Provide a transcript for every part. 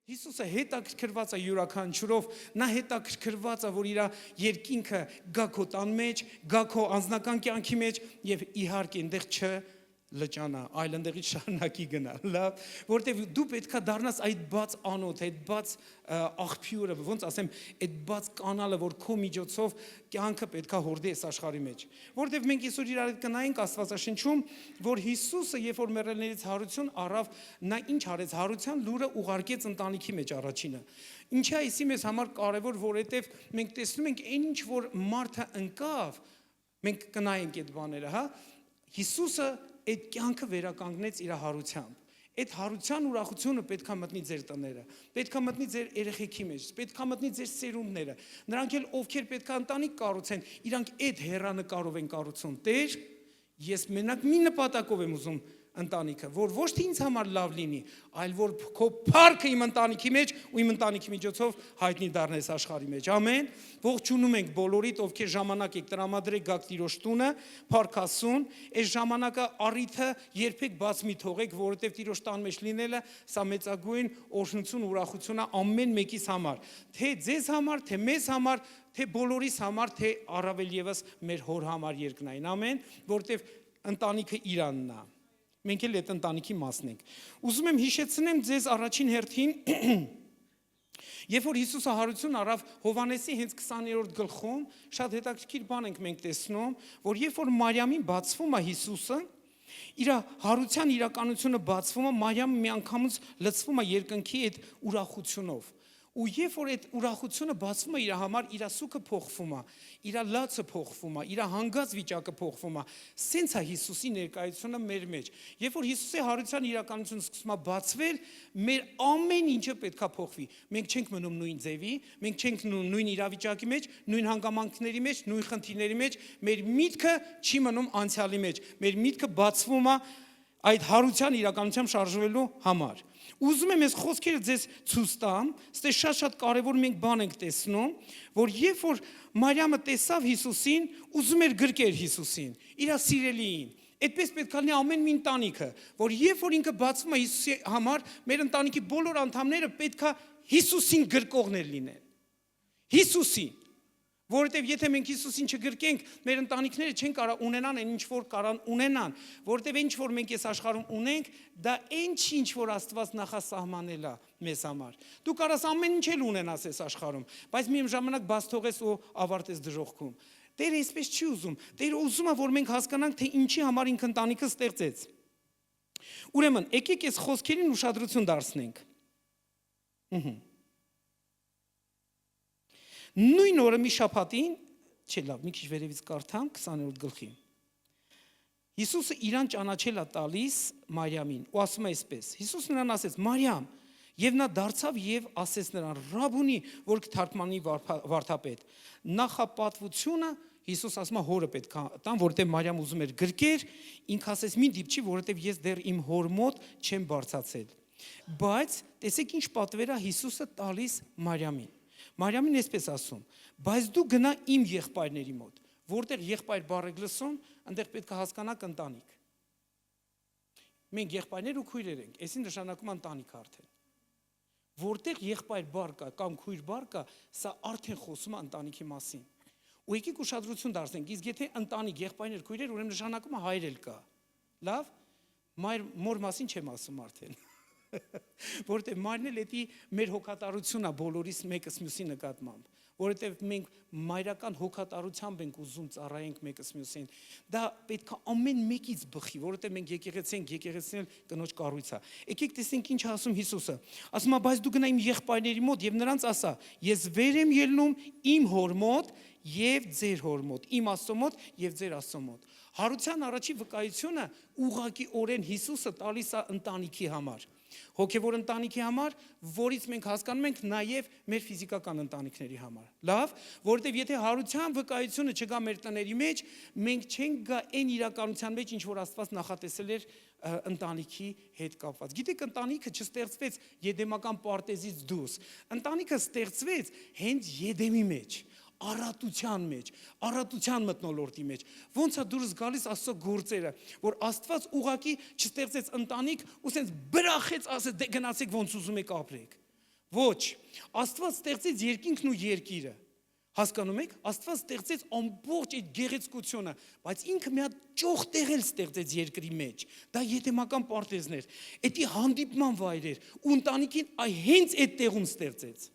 Հիսուսը հետաքրքրված է յուրաքանչյուրով, նա հետաքրքրված է, որ իր երկինքը գա քո տան մեջ, գա քո անձնական կյանքի մեջ եւ իհարկե այնտեղ լճանա, այլ ընդեղից շարունակի գնա, լավ, որտեվ դու պետքա դառնաս այդ բաց անոթ, այդ բաց աղբյուրը, ոնց ասեմ, այդ բաց կանալը, որ քո միջոցով կյանքը պետքա հորդի այս աշխարհի մեջ։ Որտեվ մենք այսօր իրար հետ կնայենք Աստվածաշնչում, որ Հիսուսը, երբ որ մեռելներից հարություն առավ, նա ինչ արեց, հարության լուրը ուղարկեց ընտանիքի մեջ առաջինը։ Ինչի է այսի մեզ համար կարևոր, որովհետև մենք տեսնում ենք այն ինչ որ մարդը ընկավ, մենք կնայենք այդ բաները, հա, Հիսուսը այդ կյանքը վերականգնեց իր հարությամբ։ Այդ հարության ուրախությունը պետքա մտնի ձեր տները, պետքա մտնի ձեր երեխեքի մեջ, պետքա մտնի ձեր սերունդները։ Նրանք էլ ովքեր պետքա ընտանիք կառուցեն, իրանք այդ հեռանկարով են կառուցում։ Տեր, ես մենակ մի նպատակով եմ ուզում ընտանիքը, որ ոչ թե ինձ համար լավ լինի, այլ որ քո փառքը իմ ընտանիքի մեջ ու իմ ընտանիքի միջոցով հայտնի դառնես աշխարհի մեջ։ Ամեն։ Ողջունում ենք բոլորիդ, ովքեր ժամանակ եք տրամադրեք գաք Տիրոջ տունը, փառքասուն, այս ժամանակը առիթը երբեք բաց մի թողեք, որովհետև Տիրոջ տան մեջ լինելը սա մեծագույն օրհնություն ու ուրախություն է ամեն մեկիս համար, թե ձեզ համար, թե մեզ համար, թե բոլորիս համար, թե առավել եւս մեր հոր համար երկնային։ Ամեն, որովհետև ընտանիքը Իրանն է։ Մենք էլ այդ ընտանիքի մասն ենք։ Ուզում եմ հիշեցնեմ ձեզ առաջին հերթին, երբ որ Հիսուսը հարություն առավ Հովհաննեսի հենց 20-րդ գլխում, շատ հետաքրքիր բան ենք մենք տեսնում, որ երբ որ Մարիամին բացվում է Հիսուսը, իր հարության իրականությունը բացվում է, Մարիամը միանգամից լցվում է երկնքի այդ ուրախությունով։ Ու երբ որ այդ ուրախությունը բացվում է իր համար, իր սուքը փոխվում է, իր լացը փոխվում է, իր հանգած վիճակը փոխվում է։ Սենց է Հիսուսի ներկայությունը մեր մեջ։ Երբ որ Հիսուսի հարության իրականությունը սկսում է բացվել, մեր ամեն ինչը պետքա փոխվի։ Մենք չենք մնում նույն ձևի, մենք չենք նույն իրավիճակի մեջ, նույն հանգամանքների մեջ, նույն խնդիրների մեջ, մեր միտքը չի մնում անցյալի մեջ։ Մեր միտքը բացվում է այդ հարության իրականությամբ շարժվելու համար։ Ուզում եմ այս խոսքերը ձեզ ցույց տամ, ստե շատ կարևոր մենք բան ենք տեսնում, որ երբ որ Մարիամը տեսավ Հիսուսին, ուզում էր գրկեր Հիսուսին, իր սիրելիին։ Այդպես պետք է լինի ամեն մի ընտանիքը, որ երբ որ ինքը բացվում է Հիսուսի համար, մեր ընտանիքի բոլոր անդամները պետք է Հիսուսին գրկողներ լինեն։ Հիսուսին։ Որովհետև եթե մենք Հիսուսին չգրկենք, մեր ընտանիքները չեն կարող ունենան այն ինչ որ կարան ունենան, որովհետև ինչ որ մենք այս աշխարհում ունենք, դա ինչ որ Աստված նախասահմանել է մեզ համար։ Դու կարաս ամեն ինչ էլ ունենաս այս աշխարհում, բայց միաժամանակ բաց թողես ու ավարտես դժոխքում։ Տերը այսպես չի ուզում։ Տերը ուզում է, որ մենք հասկանանք, թե ինչի համար ինքը ընտանիքը ստեղծեց։ Ուրեմն, եկեք այս խոսքերին ուշադրություն դարձնենք։ Նույն օրը մի շաբաթին, չէ լավ, մի քիչ վերևից կարդամ 20-րդ գլխին։ Հիսուսը իրան ճանաչել է տալիս Մարիամին ու ասում է այսպես. Հիսուսը նրան ասեց. Մարիամ, եւ նա դարձավ եւ ասեց նրան. Ռաբունի, որ կթարգմանի վարդապետ։ Նախապատվությունը Հիսուս ասում է հորը պետք է տան, որտեղ Մարիամ ուզում էր գրկեր, ինքը ասեց մի դիպչի, որովհետև ես դեռ իմ հոր մոտ չեմ բարձացել։ Բայց տեսեք ինչ պատվեր է Հիսուսը տալիս Մարիամին։ Մարիամին այսպես ասում. բայց դու գնա իմ եղբայրների մոտ, որտեղ եղբայր բառը լսում, այնտեղ պետք է հասկանաք ընտանիք։ Մենք եղբայրներ ու քույրեր ենք, այսին նշանակում ընտանիք արդեն։ Որտեղ եղբայր բառ կա կամ քույր բառ կա, սա արդեն խոսում է ընտանիքի մասին։ Ու եկեք ուշադրություն դարձնենք, իսկ եթե ընտանիք, եղբայրներ, քույրեր, ուրեմն նշանակում է հայր էլ կա։ Լավ, մոր մասին չեմ ասում արդեն։ Որտեղ մայրն էլ էդի մեր հոգատարությունն է բոլորիս մեկս մյուսի նկատմամբ, որովհետև մենք մայրական հոգատարությամբ ենք ուզում ծառայենք մեկս մյուսին։ Դա պետք է ամեն մեկից բխի, որովհետև մենք եկեղեցին էլ կնոջ կառույց է։ Եկեք տեսնենք ինչ ասում Հիսուսը։ Ասում է, բայց դու գնա իմ եղբայրների մոտ եւ նրանց ասա. ես վեր եմ ելնում իմ հոր մոտ եւ ձեր հոր մոտ, իմ Աստծո մոտ եւ ձեր Աստծո մոտ։ Հարության առաջի վկայությունը ուղղակի օրեն Հիսուսը տալիս է ընտանիքի համար։ Հոգևոր ընտանիքի համար, որից մենք հասկանում ենք նաև մեր ֆիզիկական ընտանիքների համար։ Լավ, որովհետև եթե հարության վկայությունը չգա մեր տների մեջ, մենք չենք գա այն իրականության մեջ, ինչ որ Աստված նախատեսել էր ընտանիքի հետ կապված։ Գիտեք, ընտանիքը չստեղծվեց Եդեմական պարտեզից դուրս։ Ընտանիքը ստեղծվեց հենց Եդեմի մեջ, առատության մեջ, առատության մթնոլորտի մեջ։ Ոնց է դուրս գալիս Աստծո գործերը, որ Աստված ուղակի չստեղծեց ընտանիք ու սենց բրախեց, ասեց դե գնացեք ոնց ուզում եք ապրեք։ Ոչ, Աստված ստեղծեց երկինքն ու երկիրը։ Հասկանում եք, Աստված ստեղծեց ամբողջ այդ գեղեցկությունը, բայց ինքը մի հատ ճոխ տեղ էլ ստեղծեց երկրի մեջ։ Դա եթեմական պարտեզներ, էդի հանդիպման վայրեր, ու ընտանիքին հենց այդ տեղում ստեղծեց։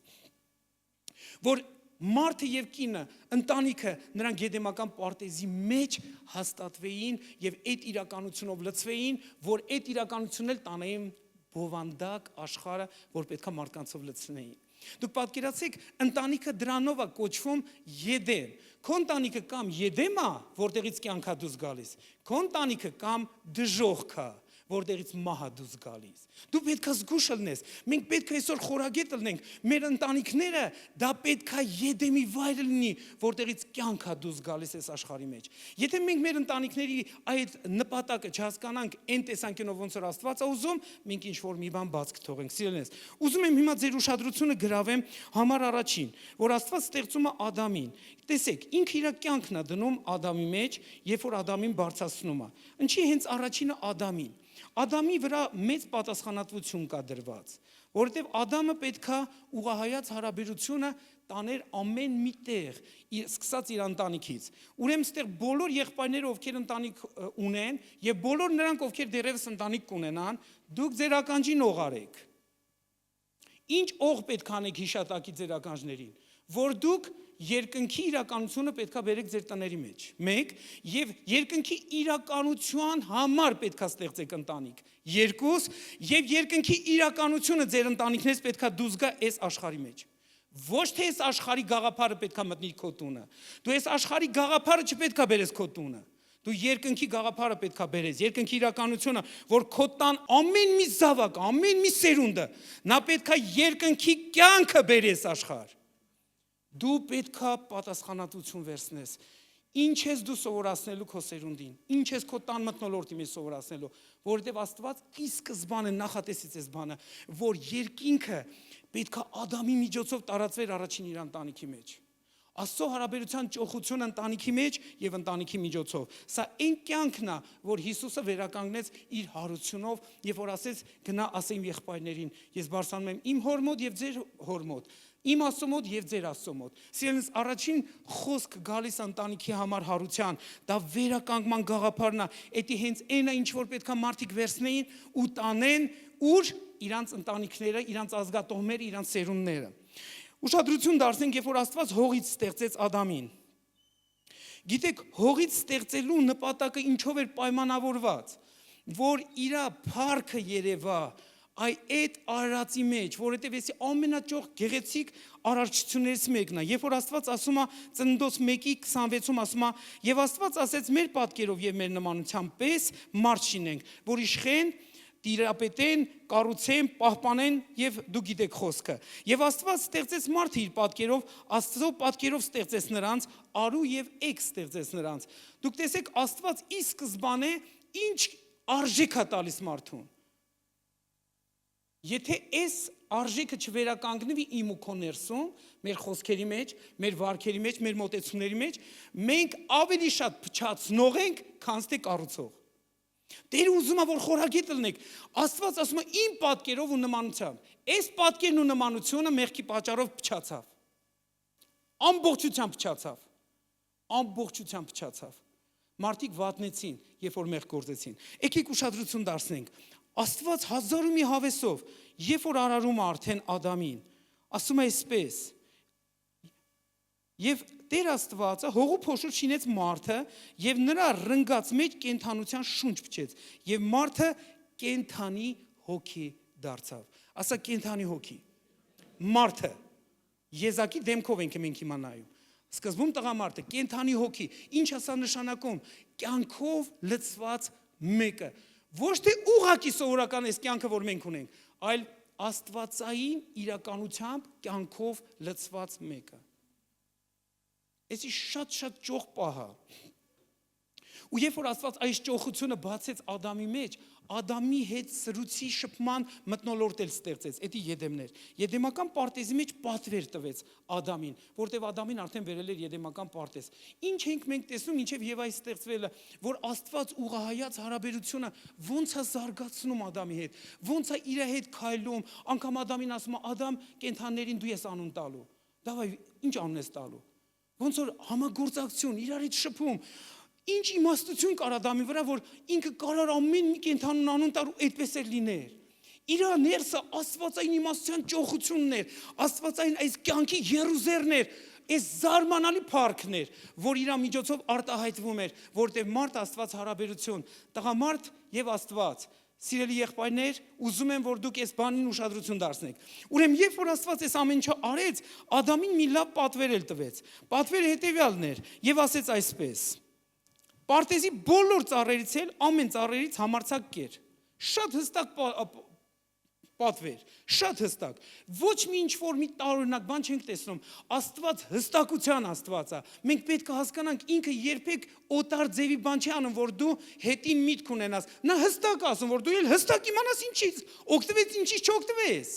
Որ մարդը եւ կինը, ընտանիքը նրանք եդեմական պարտեզի մեջ հաստատվեին եւ այդ իրականությունով լցվեին, որ այդ իրականությունն էլ տանեին բովանդակ աշխարհը, որ պետքա մարդկանցով լցնեին։ Դուք պատկերացեք, ընտանիքը դրանով է կոչվում Եդեմ։ Քո ընտանիքը կամ Եդեմ է, որտեղից կյանքա դուրս գալիս, քո ընտանիքը կամ դժոխք է, որտեղից մահա դուրս գալիս։ Դու պետք է զգուշ լինես։ Մենք պետք է այսօր խորագետ լինենք։ Մեր ընտանիքները դա պետք է Եդեմի վայրը լինի, որտեղից կյանք է դուրս գալիս այս աշխարհի մեջ։ Եթե մենք մեր ընտանիքների այդ նպատակը չհասկանանք, այն տեսանկյունով ոնց որ Աստված է ուզում, մենք ինչ որ մի բան բաց կթողենք։ Սիրելիներս, ուզում եմ հիմա ձեր ուշադրությունը գրավեմ համար առաջին, որ Աստված ստեղծում է Ադամին։ Տեսեք, ինքը իր կյանքն է դնում Ադամի մեջ, երբ որ Ադամին բարձրացնում է։ Ինչի հենց առաջինը Ադամին։ Ադամի վրա մեծ պատասխանատվություն կա դրված, որովհետև Ադամը պետքա ուղղահայաց հարաբերությունը տաներ ամեն մի տեղ, սկսած իր ընտանիքից։ Ուրեմն ստեղ բոլոր եղբայրները, ովքեր ընտանիք ունեն, եւ բոլոր նրանք, ովքեր դեռևս ընտանիք կունենան, դուք ձեր ականջին օղարեք։ Ինչ օղ պետք է անեք հիշատակի ձեր ականջներին, որ դուք երկնքի իրականությունը պետքա բերեք ձեր տների մեջ։ 1 եւ երկնքի իրականության համար պետքա ստեղծեք ընտանիք։ 2 եւ երկնքի իրականությունը ձեր ընտանիքներից պետքա դուրս գա այս աշխարհի մեջ։ Ոչ թե այս աշխարհի գաղափարը պետքա մտնի քո տունը։ Դու այս աշխարհի գաղափարը չպետքա բերես քո տունը։ Դու երկնքի գաղափարը պետքա բերես, երկնքի իրականությունը, որ քո տան ամեն մի զավակ, ամեն մի սերունդը, նա պետքա երկնքի կյանքը բերես աշխարհ։ Դու պետքա պատասխանատվություն վերցնես։ Ինչ ես դու սովորացնելու քո սերունդին, ինչ ես քո տան մթնոլորտի մեջ սովորացնելու, որովհետև Աստված ի սկզբանե նախատեսեց այս բանը, որ երկինքը պետքա Ադամի միջոցով տարածվեր առաջին իր ընտանիքի մեջ։ Աստծո հարաբերության ճոխությունը ընտանիքի մեջ եւ ընտանիքի միջոցով։ Սա այն կյանքն է, որ Հիսուսը վերականգնեց իր հարությունով, եւ որ ասեց գնա ասեմ եղբայրներին, ես բարձրանում եմ իմ հոր մոտ եւ ձեր հոր մոտ, իմ Աստծո մոտ եւ ձեր Աստծո մոտ։ Սիրելիներս, առաջին խոսք գալիս ընտանիքի համար հարության, դա վերականգնման գաղափարն է, դա հենց այն է, ինչ որ պետքա մարդիկ վերցնեին ու տանեն ուր իրանց ընտանիքները, իրանց ազգատոհները, իրանց սերունդները։ Ուշադրություն դարձնենք, երբ որ Աստված հողից ստեղծեց Ադամին։ Գիտեք, հողից ստեղծելու նպատակը ինչով էր պայմանավորված, որ իր փառքը երևա այդ արարածի մեջ, որովհետև էսի ամենաճոխ գեղեցիկ արարչություններից մեկն է։ Երբ որ Աստված ասում է Ծննդոց 1:26-ում ասում է, եւ Աստված ասեց մեր պատկերով եւ մեր նմանությամբ պես մարդ շինենք, որ իշխեն, տիրապետեն, կառուցեն, պահպանեն եւ դու գիտեք խոսքը։ Եվ Աստված ստեղծեց մարդը իր պատկերով, Աստծո պատկերով ստեղծեց նրանց, արու եւ էգ ստեղծեց նրանց։ Դուք տեսեք, Աստված ի սկզբանե ինչ արժեք է տալիս մարդուն։ Եթե այս արժեքը չվերականգնվի իմ ու քո ներսում, մեր խոսքերի մեջ, մեր վարքերի մեջ, մեր մոտեցումների մեջ, մենք ավելի շատ փչացնող ենք, քան թե կառուցող։ Տերը ուզում է, որ խորագետ լինեք։ Աստված ասում է իմ պատկերով ու նմանությամբ։ Այս պատկերն ու նմանությունը մեղքի պատճառով փչացավ։ Ամբողջությամբ փչացավ։ Ամբողջությամբ փչացավ։ Մարդիկ վատնեցին, երբ որ մեղք գործեցին։ Եկեք ուշադրություն դարձնենք։ Աստված հազար ու մի հավեսով, երբ որ արարում է արդեն Ադամին, ասում է այսպես. Եվ Տեր Աստվածը հողու փոշուր շինեց մարդը եւ նրա ռնգած մեջ կենթանության շունչ փչեց եւ մարդը կենթանի հոգի դարձավ։ Ասա կենթանի հոգի։ Մարդը եզակի դեմքով ենք մենք հիմա նայում։ Սկզբում տղամարդը կենթանի հոգի։ Ինչ է սա նշանակում։ Կյանքով լցված մեկը։ Ոչ թե ուղակի սովորական այս կյանքը, որ մենք ունենք, այլ աստվածային իրականությամբ կյանքով լցված մեկը։ Էսի շատ ճոխ պահ է։ Ու երբ որ Աստված այս ճոխությունը բացեց Ադամի մեջ, Ադամի հետ սրուցի շփման մթնոլորտ էլ ստեղծեց, էդի Եդեմներ։ Եդեմական պարտեզի մեջ պատվեր տվեց Ադամին, որտեղ Ադամին արդեն վերել էր Եդեմական պարտեզ։ Ինչ ենք մենք տեսնում, ինչև Եվայի ստեղծվելը, որ Աստված ուղղահայաց հարաբերությունը ոնց է զարգացնում Ադամի հետ, ոնց է իր հետ քայլում, անգամ Ադամին ասում է, Ադամ, կենդաններին դու ես անուն տալու։ Դավայ, ինչ անուն ես տալու։ Ոնց որ համագործակցություն, իրար հետ շփում։ Ինչ իմաստություն կար Ադամի վրա, որ ինքը կարար ամեն մի կենդանուն անուն տալ ու այդպես էլ լիներ։ Իր ներսը աստվածային իմաստության ճոխությունն էր, աստվածային այս կյանքի եռուզեռն էր, այս զարմանալի փառքն էր, որ իր միջոցով արտահայտվում էր, որտեղ մարդ Աստված հարաբերություն, տղամարդ եւ Աստված։ Սիրելի եղբայրներ, ուզում եմ, որ դուք այս բանին ուշադրություն դարձնեք։ Ուրեմն, երբ որ Աստված այս ամեն ինչը արեց, Ադամին մի լավ պատվեր էլ տվեց։ Պատվերը հետևյալն էր եւ ասեց այսպես. Պարտեզի բոլոր ծառերից էլ ամեն ծառերից համարձակ կեր։ Շատ հստակ պատվեր, շատ հստակ։ Ոչ մի ինչ-որ մի տարօրինակ բան չենք տեսնում։ Աստված հստակության Աստված է։ Մենք պետք է հասկանանք, ինքը երբեք օտար ձևի բան չի անում, որ դու հետին միտք ունենաս։ Նա հստակ ասում, որ դու էլ հստակ իմանաս ինչից օգտվես, ինչից չօգտվես։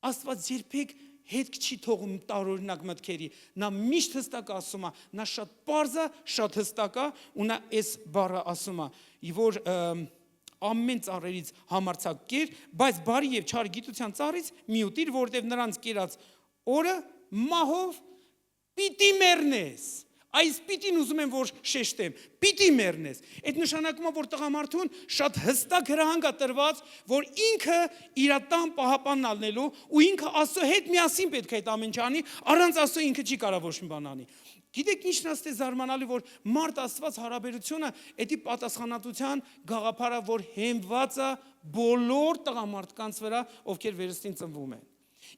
Աստված երբեք հետք չի թողում տարօրինակ մտքերի։ Նա միշտ հստակ ասում է, նա շատ պարզ է, շատ հստակ է, ու նա այս բառը ասում է, որ ամեն ծառերից համարձակ կեր, բայց բարի եւ չար գիտության ծառից մի ուտիր, որտեղ նրանց կերած օրը մահով պիտի մեռնես։ Այս պիտին ուզում եմ, որ շեշտեմ, պիտի մեռնես։ Այդ նշանակում է, որ տղամարդուն շատ հստակ հրահանգ է տրված, որ ինքը իր տան պահապանն ալնելու ու ինքը Աստծո հետ միասին պետք է այդ ամեն ինչ անի, առանց Աստծո ինքը չի կարող ոչ մի բան անի։ Գիտեք ինչն է զարմանալի, որ մարդ Աստված հարաբերությունը էդի պատասխանատվության գաղափարը, որ հենված է բոլոր տղամարդկանց վրա, ովքեր վերստին ծնվում են։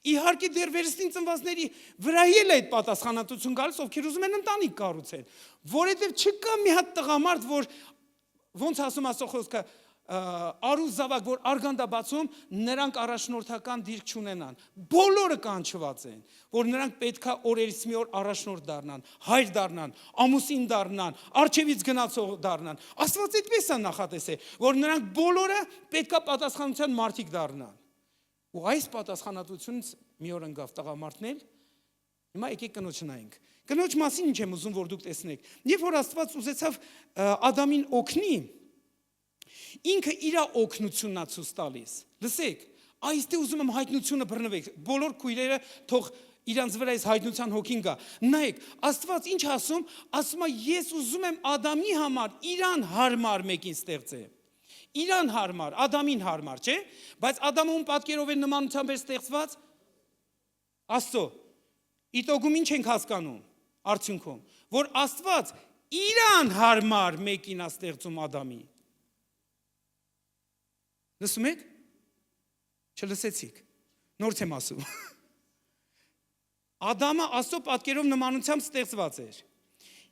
Իհարկե դեռ վերստին ծնվածների վրա էլ այդ պատասխանատվություն գալիս, ովքեր ուզում են ընտանիք կառուցել, որովհետև չկա մի հատ տղամարդ, որ ոնց ասում է խոսքը, արուս զավակ, որ արգանդա բացում, նրանք առաջնորդական դիրք չունենան։ Բոլորը կանչված են, որ նրանք պետքա օրերից մի օր առաջնորդ դառնան, հայր դառնան, ամուսին դառնան, արջևից գնացող դառնան։ Աստված այդպես է նախատեսել, որ նրանք բոլորը պետքա պատասխանության մարդիկ դառնան։ Ու այս պատասխանատվությունից մի օր ընկավ տղամարդնել, հիմա եկեք կնոջ նայենք։ Կնոջ մասին ինչ եմ ուզում, որ դուք տեսնեք։ Երբ որ Աստված ուզեցավ Ադամին օգնի, ինքը իր օգնությունն է ցույց տալիս։ Լսեք, այստեղ ուզում եմ հայտնությունը բռնվեք, բոլոր քույրերը թող իրանց վրա այս հայտնության հոգին գա։ Նայեք, Աստված ինչ ասում, ասում է ես ուզում եմ Ադամի համար իրան հարմար մեկին ստեղծել։ Իրան հարմար, Ադամին հարմար, չէ՞։ Բայց Ադամը ում պատկերով է նմանությամբ էր ստեղծված։ Աստծո։ Իտոգում ինչ ենք հասկանում արդյունքում, որ Աստված իրան հարմար մեկին է ստեղծում Ադամի։ Լսում եք։ Չլսեցիք։ Նորից եմ ասում։ Ադամը Աստծո պատկերով նմանությամբ ստեղծված էր։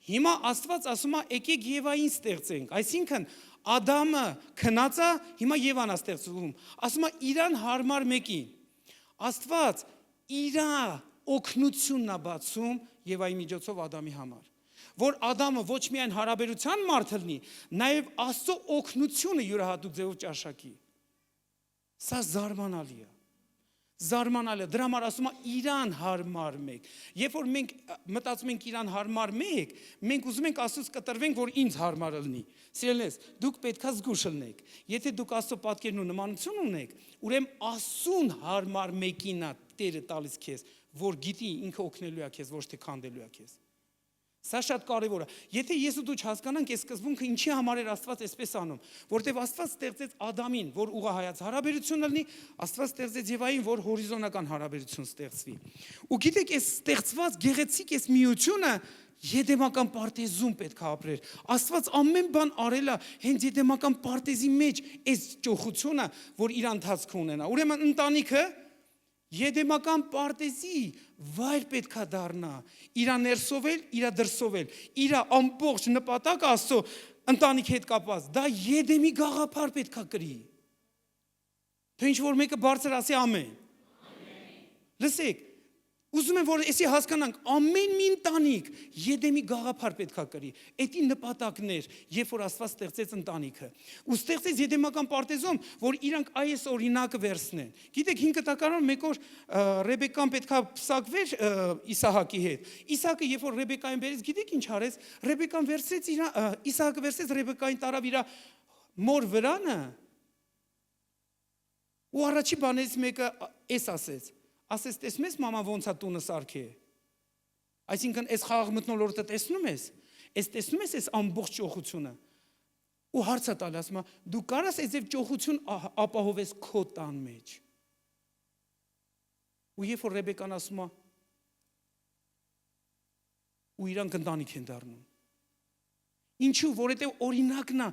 Հիմա Աստված ասում է, եկեք Եվային ստեղծենք, այսինքն Ադամը քնած է, հիմա Եվան է ստեղծվում։ Ասում է իրան հարմար մեկին։ Աստված իր օգնությունն է բացում Եվայի միջոցով Ադամի համար, որ Ադամը ոչ միայն հարաբերության մարդ լինի, նաև Աստծո օգնությունը յուրահատուկ ձևով ճաշակի։ Սա զարմանալի է։ Զարմանալի է, դրա համար ասում է իրան հարմար մեկ։ Երբ որ մենք մտածում ենք իրան հարմար մեկ, մենք ուզում ենք Աստծուց կտրվենք, որ ինձ հարմար լինի։ Սիրելիներ, դուք պետքա զգուշ լինեք։ Եթե դուք Աստծո պատկերն ու նմանություն ունեք, ուրեմն Աստծուն հարմար մեկին է Տերը տալիս քեզ, որ գիտի ինքը օգնելու է քեզ, ոչ թե քանդելու է քեզ։ Սա շատ կարևոր է։ Եթե ես ու դու չհասկանանք այս սկզբունքը ինչի համար էր Աստված այսպես անում, որտեղ Աստված ստեղծեց Ադամին, որ ուղղահայաց հարաբերություն լինի, Աստված ստեղծեց Եվային, որ հորիզոնական հարաբերություն ստեղծվի։ Ու գիտեք, այս ստեղծված գեղեցիկ այս միությունը Եդեմական պարտեզում պետք է ապրեր։ Աստված ամեն բան արել է հենց Եդեմական պարտեզի մեջ այս ճոխությունը, որ իր ընթացքը ունենա։ Ուրեմն ընտանիքը Եդեմական պարտեզի վայր պետքա դառնա, իր ներսով էլ, իր դրսով էլ, իր ամբողջ նպատակը Աստծո ընտանիքի հետ կապված, դա Եդեմի գաղափար պետքա կրի։ Թե ինչ որ մեկը բարձր ասի ամեն։ Լսեք, Ուզում եմ որ էսի հասկանանք, ամեն մի ընտանիք Եդեմի գաղափար պետքա կրի։ Էդի նպատակներ, երբ որ Աստված ստեղծեց ընտանիքը։ Ու ստեղծեց Եդեմական պարտեզում, որ իրանք այս օրինակը վերցնեն։ Գիտեք 5 տակարան մեկ օր Ռեբեկան պետքա փսակվեր Իսահակի հետ։ Իսահակը երբ որ Ռեբեկային բերեց, գիտեք ինչ արեց։ Ռեբեկան վերցրեց Իսահակը վերցրեց Ռեբեկային տարավ իր մոր վրանը։ Ու առաջի բաներից մեկը էս ասեց։ Ասես տեսնում ես մամա ոնց է տունը սարքե։ Այսինքն այս խաղ մտնոլորտը տեսնում ես, այս տեսնում ես այս ամբողջ ճոխությունը։ Ու հարց է տալի ասում, դու կարաս այս ձև ճոխություն ապահովես քո տան մեջ։ Ու երբ որ Ռեբեկան ասում է, ու իրանք ընտանիք են դառնում։ Ինչու, որովհետև օրինակն է,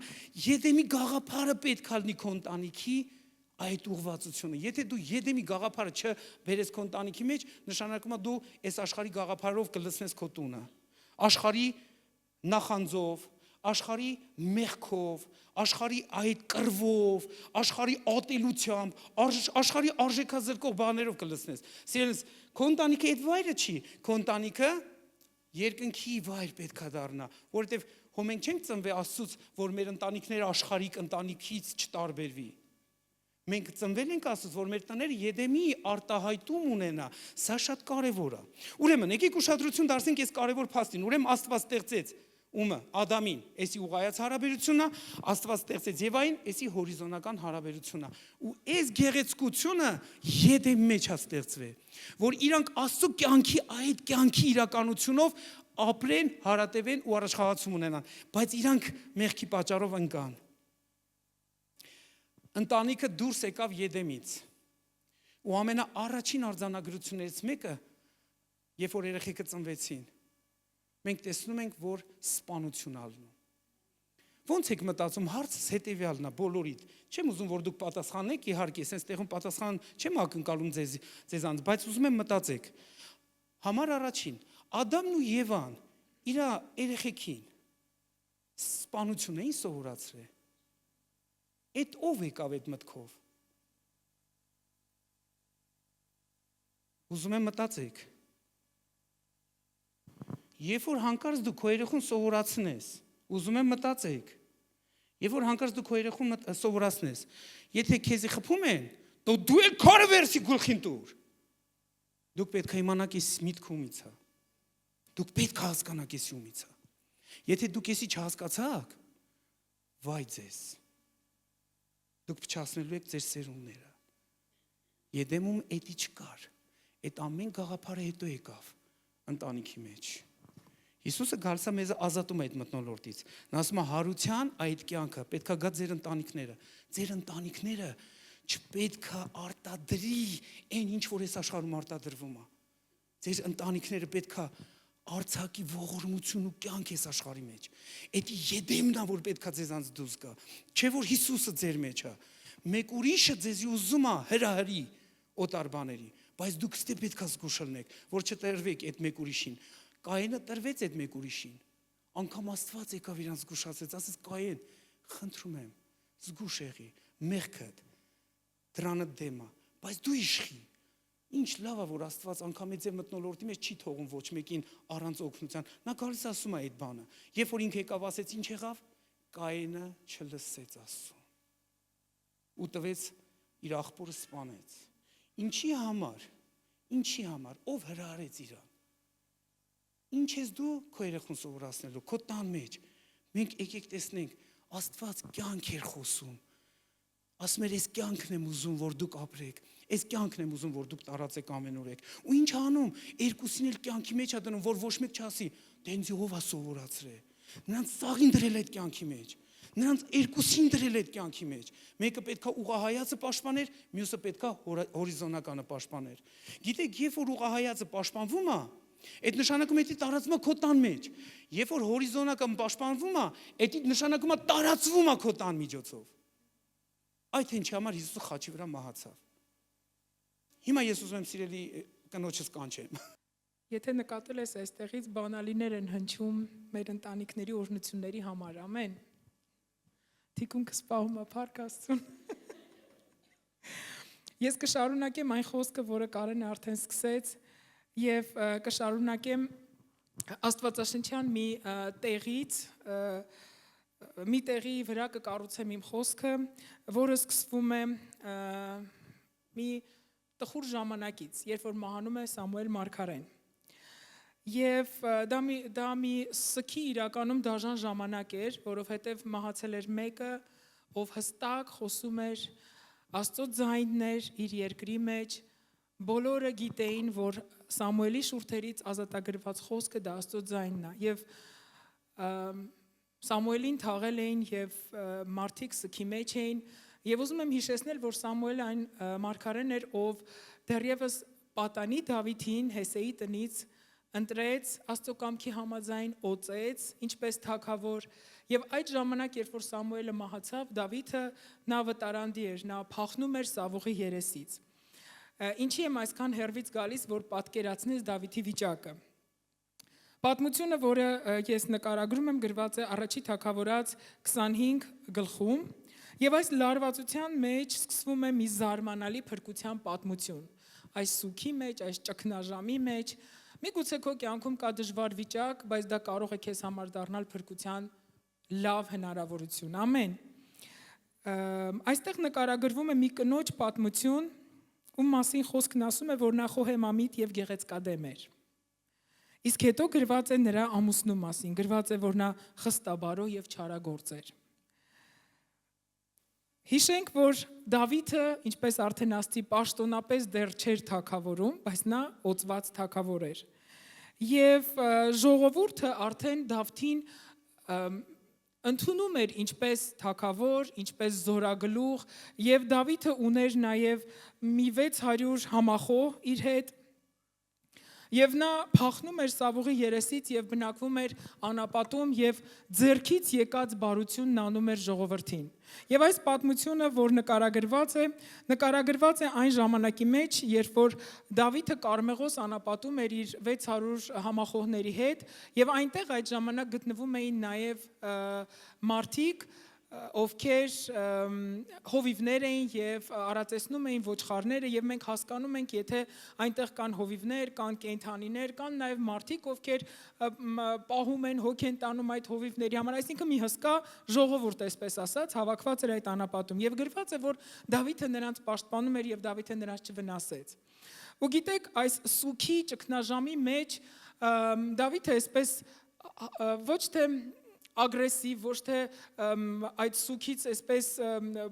Եդեմի գաղափարը պետք է լինի քո ընտանիքի այդ ուղղվածությունը։ Եթե դու Եդեմի գաղափարը չբերես քո ընտանիքի մեջ, նշանակում է դու այս աշխարհի գաղափարով կլցնես քո տունը։ Աշխարհի նախանձով, աշխարհի մեղքով, աշխարհի այդ կռվով, աշխարհի ատելությամբ, աշխարհի արժեքազրկող բաներով կլցնես։ Սիրելիս, քո ընտանիքը այդ վայրը չի, քո ընտանիքը երկնքի վայր պետք է դառնա, որովհետև հո մենք չենք ծնվել Աստծուց, որ մեր ընտանիքները աշխարհիկ ընտանիքից չտարբերվի։ Մենք ծնվել ենք Աստծուց, որ մեր տները Եդեմի արտահայտում ունենա, սա շատ կարևոր է։ Ուրեմն, եկեք ուշադրություն դարձնենք այս կարևոր փաստին։ Ուրեմն Աստված ստեղծեց ումը Ադամին, էսի ուղղայաց հարաբերությունն է, Աստված ստեղծեց Եվային, էսի հորիզոնական հարաբերությունն է։ Ու այս գեղեցկությունը Եդեմի մեջ է ստեղծվել, որ իրանք Աստծո կյանքի այդ կյանքի իրականությունով ապրեն, հարատևեն ու առաջխաղացում ունենան, բայց իրանք մեղքի պատճառով ընկան։ Ընտանիքը դուրս եկավ Եդեմից։ Ու ամենաառաջին արձանագրություններից մեկը, երբ որ երեխեքը ծնվեցին, մենք տեսնում ենք, որ սպանություն ալնում։ Ոնց եք մտածում, հարցս հետևյալն է բոլորիդ։ Չեմ ուզում, որ դուք պատասխանեք, իհարկե, այսպես տեղում պատասխան չեմ ակնկալում ձեզանց, բայց ուզում եմ մտածեք։ Համար առաջին, Ադամն ու Եվան իր երեխեքին սպանություն էին սովորացրել։ Այդ ով եկավ այդ մտքով։ Ուզում եմ մտածեք։ Երբ որ հանկարծ դու քո երեխուն սովորացնես, ուզում եմ մտածեք։ Երբ որ հանկարծ դու քո երեխուն սովորացնես, եթե քեզի խփում են, դու էլ քարը վերցի գլխին տուր։ Դուք պետք է իմանաք ես միտքը ումից է։ Դուք պետք է հասկանաք ես ումից է։ Եթե դուք եսի չհասկացաք, վայ ձեզ։ Դուք փչացնելու եք ձեր սերունդները։ Եդեմում էդի չկար։ Այդ ամեն գաղափարը հետո եկավ ընտանիքի մեջ։ Հիսուսը գալիս է մեզ ազատում այդ մթնոլորտից։ Նա ասում է հարության այդ կյանքը պետքա գա ձեր ընտանիքները։ Ձեր ընտանիքները չպետքա արտադրի այն ինչ որ այս աշխարհում արտադրվում է։ Ձեր ընտանիքները պետքա արցակի ողորմություն ու կյանք էս աշխարհի մեջ։ Այդ Եդեմն է, որ պետքա ձեզանց դուրս գա։ Չէ որ Հիսուսը ձեր մեջ է։ Մեկ ուրիշը ձեզի ուզում է հրահրի օտար բաների, բայց դուք ստե պետքա զգուշ լինեք, որ չտրվեք այդ մեկ ուրիշին։ Կայենը տրվեց այդ մեկ ուրիշին։ Անկամ Աստված եկավ իրան զգուշացեց, ասեց Կայեն, խնդրում եմ, զգուշ եղի, մեղքդ դրանը դեմ է, բայց դու իշխի։ Ինչ լավ է, որ Աստված անգամ այդ մթնոլորտի մեջ չի թողում ոչ մեկին առանց օգնության։ Նա գալիս ասում է այդ բանը։ Երբ որ ինքը եկավ ասեց, ինչ եղավ, Կայենը չլսեց Աստծուն։ Ու տվեց իր աղբորը սպանեց։ Ինչի համար։ Ով հրահարեց իրան։ Ինչ ես դու քո երեխուն սովորացնելու, քո տան մեջ։ Մենք եկեք տեսնենք, Աստված կյանք էր խոսում։ Ասում էր, այս կյանքն եմ ուզում, որ դուք ապրեք, այս կյանքն եմ ուզում, որ դուք տարածեք ամենուրեք։ Ու ինչ անում, երկուսին էլ կյանքի մեջ է դնում, որ ոչ մեկ չասի, դենձի ով է սովորացրել։ Նրանց սաղին դրել այդ կյանքի մեջ, նրանց երկուսին դրել այդ կյանքի մեջ։ Մեկը պետքա ուղղահայացը պաշտպաներ, մյուսը պետքա հորիզոնականը պաշտպաներ։ Գիտեք, երբ որ ուղղահայացը պաշտպանվում է, այդ նշանակում է տարածվում է քո տան մեջ։ Երբ որ հորիզոնականը պաշտպանվում է, այդ նշանակում է տարածվում է քո տան միջոցով։ Այդ ինչի համար Հիսուսը խաչի վրա մահացավ։ Հիմա ես ուզում եմ սիրելի կնոջս կանչեմ։ Եթե նկատել ես այստեղից բանալիներ են հնչում մեր ընտանիքների օրհնությունների համար, ամեն։ Թիկունքս պահում է փառք Աստծուն։ Ես կշարունակեմ այն խոսքը, որը Կարենը արդեն սկսեց, Եվ կշարունակեմ Աստվածաշնչյան մի տեղի վրա կկառուցեմ իմ խոսքը, որը սկսվում է մի տխուր ժամանակից, երբ որ մահանում է Սամուել մարգարեն։ Եվ դա մի սքի իրականում դաժան ժամանակ էր, որովհետև մահացել էր մեկը, ով հստակ խոսում էր Աստծո ձայնն էր իր երկրի մեջ, բոլորը գիտեին, որ Սամուելի շուրթերից ազատագրված խոսքը դա Աստծո ձայնն է, եւ Սամուելին թաղել էին եւ մարդիկ սքի մեջ էին, եւ ուզում եմ հիշեցնել, որ Սամուելը այն մարգարեն էր, ով դեռևս պատանի Դավիթին Հեսեի տնից ընտրեց Աստծո կամքի համաձայն, օծեց, ինչպես թագավոր, եւ այդ ժամանակ, երբ որ Սամուելը մահացավ, Դավիթը նա վտարանդի էր, նա փախնում էր Սավուղի երեսից։ Ինչի եմ այսքան հեռվից գալիս, որ պատկերացնես Դավիթի վիճակը։ Պատմությունը, որը ես նկարագրում եմ, գրված է Առաջի թագավորաց 25 գլխում, եւ այս լարվածության մեջ սկսվում է մի զարմանալի փրկության պատմություն։ Այս սուքի մեջ, այս ճգնաժամի մեջ, միգուցե քո կյանքում կա դժվար վիճակ, բայց դա կարող է քեզ համար դառնալ փրկության լավ հնարավորություն։ Ամեն։ Այստեղ նկարագրվում է մի կնոջ պատմություն, ում մասին խոսքն ասում է, որ նա խոհեմամիտ եւ գեղեցկադեմ էր։ Իսկ հետո գրված է նրա ամուսնու մասին, գրված է, որ նա խստաբարո եւ չարագործ էր։ Հիշենք, որ Դավիթը, ինչպես արդեն ասացի, պաշտոնապես դեռ չէր թագավորում, բայց նա օծված թագավոր էր։ Եվ ժողովուրդը արդեն Դավթին ընդունում էր ինչպես թագավոր, ինչպես զորագլուխ, եւ Դավիթը ուներ նաեւ մի 600 համախոհ իր հետ, եւ նա փախնում էր Սավուղի երեսից եւ բնակվում էր անապատում եւ ձեռքից եկած բարությունն անում էր ժողովրդին։ Եվ այս պատմությունը, որ նկարագրված է այն ժամանակի մեջ, երբ որ Դավիթը Կարմեղոս անապատում էր իր 600 համախոհների հետ, եւ այնտեղ այդ ժամանակ գտնվում էին նաեւ մարդիկ, ովքեր հովիվներ էին եւ արածեցնում էին ոչխարները, եւ մենք հասկանում ենք, եթե այնտեղ կան հովիվներ, կան կենդանիներ, կան նաեւ մարդիկ, ովքեր պահում են, հոգ են տանում այդ հովիվների համար, այսինքն մի հսկա ժողովուրդ, այսպես ասած, հավաքված էր այդ անապատում, եւ գրված է, որ Դավիթը նրանց պաշտպանում էր եւ Դավիթը նրանց չվնասեց։ Ու գիտեք, այս սուքի ճգնաժամի մեջ Դավիթը այսպես ոչ թե ագրեսիվ, ոչ թե այդ սուքից այսպես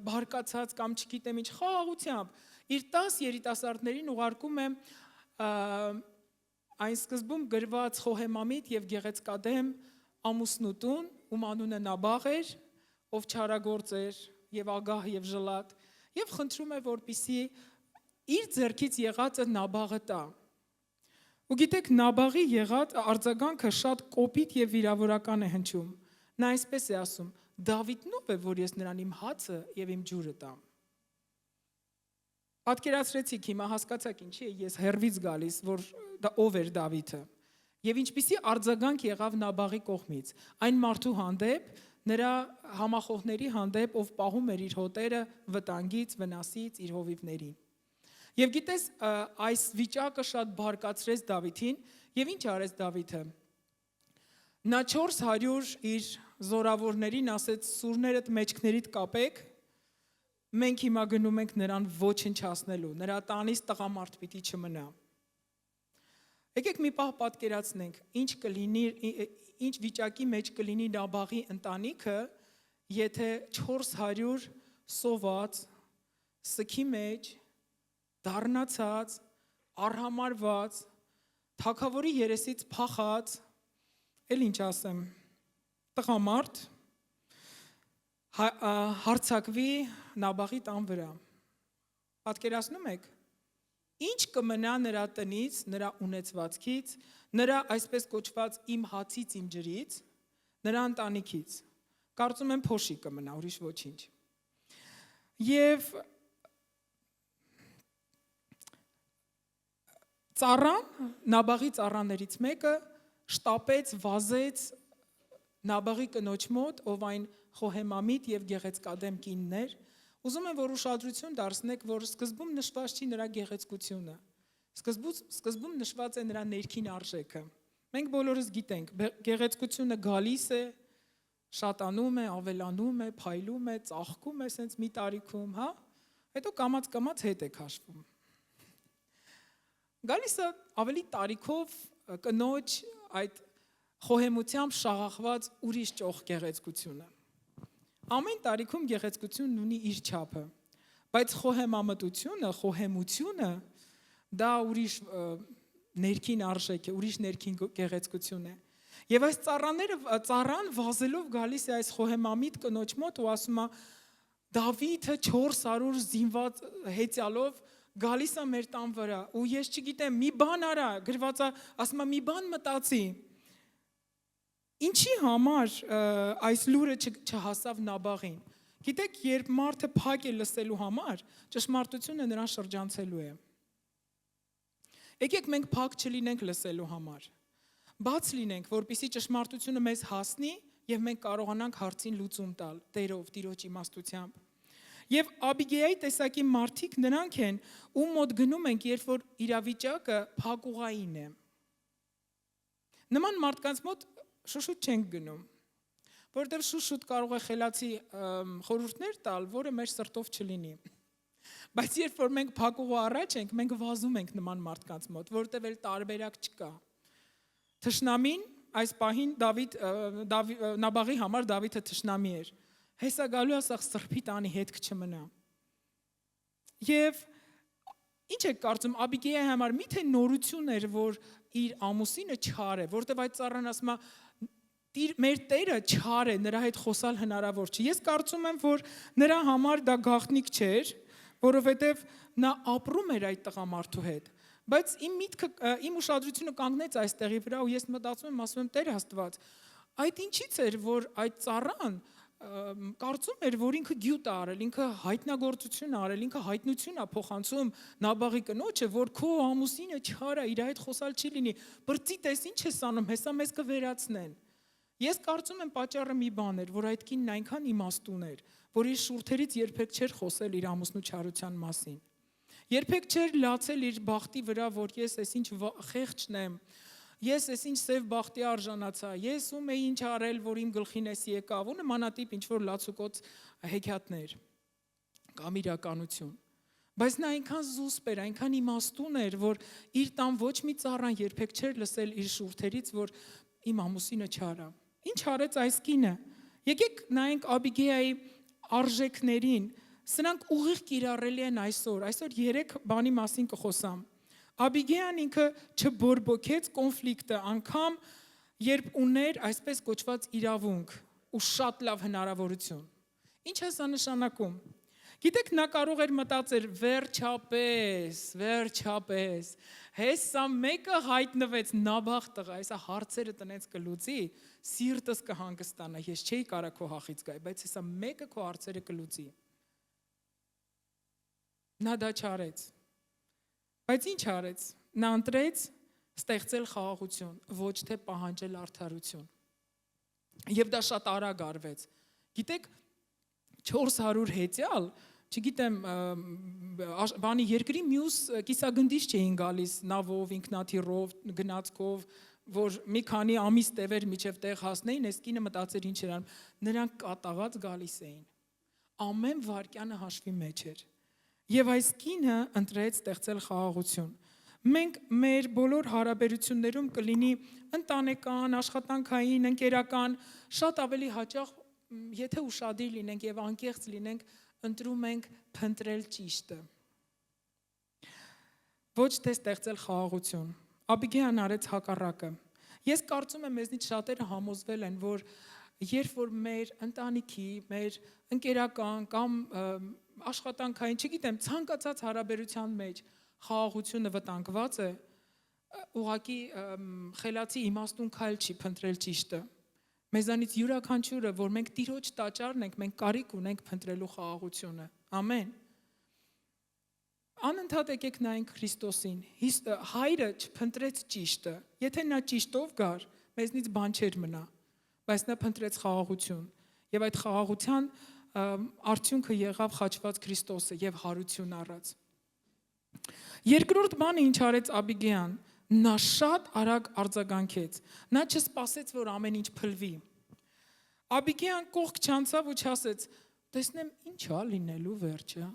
բարկացած կամ չգիտեմ ինչ խաղաղությամբ, իր 10 երիտասարդներին ուղարկում է այն սկզբում գրված խոհեմամիտ եւ գեղեցկադեմ ամուսնուտուն, ում անունը Նաբաղ էր, ով չարագործ էր եւ ագահ եւ ժլատ, եւ խնդրում է, որպիսի իր ձեռքից եղածը Նաբաղը տա։ Ու գիտեք, Նաբաղի եղած արձագանքը շատ կոպիտ եւ վիրավորական է հնչում։ Նա այսպես է ասում. Դավիթն ով է, որ ես նրան իմ հացը եւ իմ ջուրը տամ։ Պատկերացրեցիք, հիմա հասկացաք ինչի է ես հերվից գալիս, որ դա ով էր Դավիթը։ Եվ ինչպիսի արձագանք եղավ Նաբաղի կողմից։ Այն մարդու հանդեպ, նրա համախոհների հանդեպ, ով պահում էր իր հոտերը վտանգից, վնասից, իր հովիվներին։ Եվ գիտես, այս վիճակը շատ բարկացրեց Դավիթին, եւ ինչ արեց Դավիթը։ Նա 400 իր զորավորներին ասեց. «Սուրներդ մեջքներիդ կապեք, մենք հիմա գնում ենք նրան ոչնչացնելու, նրա տանից տղամարդ պիտի չմնա»։ Եկեք մի պահ պատկերացնենք, ինչ վիճակի մեջ կլինի Նաբաղի ընտանիքը, եթե 400 սոված, սքի մեջ, դառնացած, արհամարված, թագավորի երեսից փախած, էլ ինչ ասեմ, տղամարդ հարցակվի Նաբաղի տան վրա։ Պատկերացնում եք, ինչ կմնա նրա տնից, նրա ունեցվածքից, նրա այսպես կոչված իմ հացից, իմ ջրից, նրա ընտանիքից։ Կարծում եմ փոշի կմնա, ուրիշ ոչինչ։ Եվ ծառան, Նաբաղի ծառաներից մեկը շտապեց, վազեց Նաբաղի կնոջ մոտ, ով այն խոհեմամիտ եւ գեղեցկադեմ կինն էր։ Ուզում եմ, որ ուշադրություն դարձնեք, որ սկզբում նշված չի նրա գեղեցկությունը, Սկզբում նշված է նրա ներքին արժեքը։ Մենք բոլորս գիտենք, գեղեցկությունը գալիս է, շատանում է, ավելանում է, փայլում է, ծաղկում է սենց մի տարիքում, հա? Հետո կամած հետ է քաշվում։ Գալիս է ավելի տարիքով կնոջ այդ խոհեմությամբ շաղախված ուրիշ ճոխ գեղեցկությունը։ Ամեն տարիքում գեղեցկությունն ունի իր չափը, բայց խոհեմությունը դա ուրիշ ներքին արժեք է, ուրիշ ներքին գեղեցկություն է։ Եվ այս ծառան վազելով գալիս է այս խոհեմամիտ կնոջ մոտ ու ասում է Դավիթը 400 զինված հեծյալով գալիս է մեր տան վրա ու ես չգիտեմ մի բան արա, գրված է, ասում է մի բան մտածի։ Ինչի համար այս լուրը չհասավ Նաբաղին։ Գիտեք, երբ մարդը փակ է լսելու համար, ճշմարտությունը նրան շրջանցելու է։ Եկեք մենք փակ չլինենք լսելու համար։ Բաց լինենք, որպեսզի ճշմարտությունը մեզ հասնի եւ մենք կարողանանք հարցին լուծում տալ Տերով, Տիրոջ իմաստությամբ։ Եվ Աբիգեայի տեսակի մարդիկ նրանք են, ում մոտ գնում ենք, երբ որ իրավիճակը փակուղային է։ Նման մարդկանց մոտ շուշուտ չենք գնում, որովհետև շուշուտ կարող է խելացի խորհուրդներ տալ, որը մեր սրտով չլինի։ Բայց երբ որ մենք փակուղու առաջ ենք, մենք վազում ենք նման մարդկանց մոտ, որովհետև էլ տարբերակ չկա։ Թշնամին այս պահին Նաբաղի համար Դավիթը թշնամի էր։ Հեսա գալու ասա սրբի տանի հետք չմնա։ Եվ ինչ եք կարծում Աբիգեայի համար միթե նորություն էր, որ իր ամուսինը չար է, որովհետև այդ ծառան ասում է մեր Տերը չար է, նրա հետ խոսալ հնարավոր չէ։ Ես կարծում եմ, որ նրա համար դա գաղտնիք չէր, որովհետև նա ապրում էր այդ տղամարդու հետ։ Բայց իմ միտքը, իմ ուշադրությունը կանգնեց այստեղի վրա ու ես մտածում եմ, ասում եմ Տեր Աստված, այդ ինչից էր, որ այդ ծառան կարծում էր, որ ինքը գյուտ է արել, ինքը հայտնագործություն է արել, ինքը հայտնություն է փոխանցում Նաբաղի կնոջը, որ քո ամուսինը չար է, իր հետ խոսալ չի լինի։ Բրծի տես ինչ ես անում, հեսա մեզ կվերացնեն։ Ես կարծում եմ պատճառը մի բան էր, որ այդ կինն այնքան իմաստուն էր, որ իր շուրթերից երբեք չէր խոսել իր ամուսնու չարության մասին։ Երբեք չէր լացել իր բախտի վրա, որ ես այսինչ խեղճն եմ, ես այսինչ սև բախտի արժանացա, ես ում է ինչ արել, որ իմ գլխին էս եկավ, ու նմանատիպ ինչ որ լացուկոց հեքիաթներ կամ իրականություն։ Բայց նա այնքան զուսպ էր, այնքան իմաստուն էր, որ իր տան ոչ մի ծառան երբեք չէր լսել իր շուրթերից, որ իմ ամուսինը չար է։ Ինչ արեց այս կինը։ Եկեք նայենք Աբիգեայի արժեքներին, սրանք ուղիղ կիրառելի են այսօր։ Այսօր 3 բանի մասին կխոսամ։ Աբիգեան ինքը չբորբոքեց կոնֆլիկտը, անգամ երբ ուներ այսպես կոչված իրավունք ու շատ լավ հնարավորություն։ Ինչ է սա նշանակում։ Գիտեք, նա կարող էր մտածել վերջապես, հեսա մեկը հայտնվեց Նաբաղ տղա, հեսա հարցերը տնեց կլուծի, սիրտս կհանգստանա, ես չէի կարա քո հախից գայ, բայց հեսա մեկը քո հարցերը կլուծի։ Նա դա չարեց։ Բայց ինչ արեց։ Նա ընտրեց ստեղծել խաղաղություն, ոչ թե պահանջել արդարություն։ Եվ դա շատ արագ արվեց։ Գիտեք, 400 հեծյալ, չգիտեմ, բանի երկրի մյուս կիսագնդից չէին գալիս նավով, ինքնաթիռով, գնացքով, որ մի քանի ամիս տևեր միջև տեղ հասնեին, այս կինը մտածեր ինչ էր անում, նրանք կատաղած գալիս էին։ Ամեն վայրկյանը հաշվի մեջ էր։ Եվ այս կինը ընտրեց ստեղծել խաղաղություն։ Մենք մեր բոլոր հարաբերություններում կլինի ընտանեկան, աշխատանքային, ընկերական, շատ ավելի հաճախ, եթե ուշադիր լինենք եւ անկեղծ լինենք, ընտրում ենք փնտրել ճիշտը։ Ոչ թե ստեղծել խաղաղություն։ Աբիգեան արեց հակառակը։ Ես կարծում եմ մեզնից շատերը համոզվել են, որ երբ որ մեր ընտանիքի, մեր ընկերական կամ աշխատանքային, չգիտեմ, ցանկացած հարաբերության մեջ խաղաղությունը վտանգված է, ուղղակի խելացի իմաստուն քայլ չի փնտրել ճիշտը։ Մեզանից յուրաքանչյուրը, որ մենք Տիրոջ տաճարն ենք, մենք կարիք ունենք փնտրելու խաղաղությունը։ Ամեն։ Անընդհատ եկեք նայենք Քրիստոսին։ Հայրը չփնտրեց ճիշտը։ Եթե նա ճիշտով գար, մեզնից բան չէր մնա, բայց նա փնտրեց խաղաղություն։ Եվ այդ խաղաղության արդյունքը եղավ խաչված Քրիստոսը եւ հարություն առած։ Երկրորդ բանը ինչ արեց Աբիգեան, նա շատ արագ արձագանքեց։ Նա չսպասեց, որ ամեն ինչ փլվի։ Աբիգեան կողք չանցավ ու չասեց. տեսնեմ ինչ է լինելու վերջը։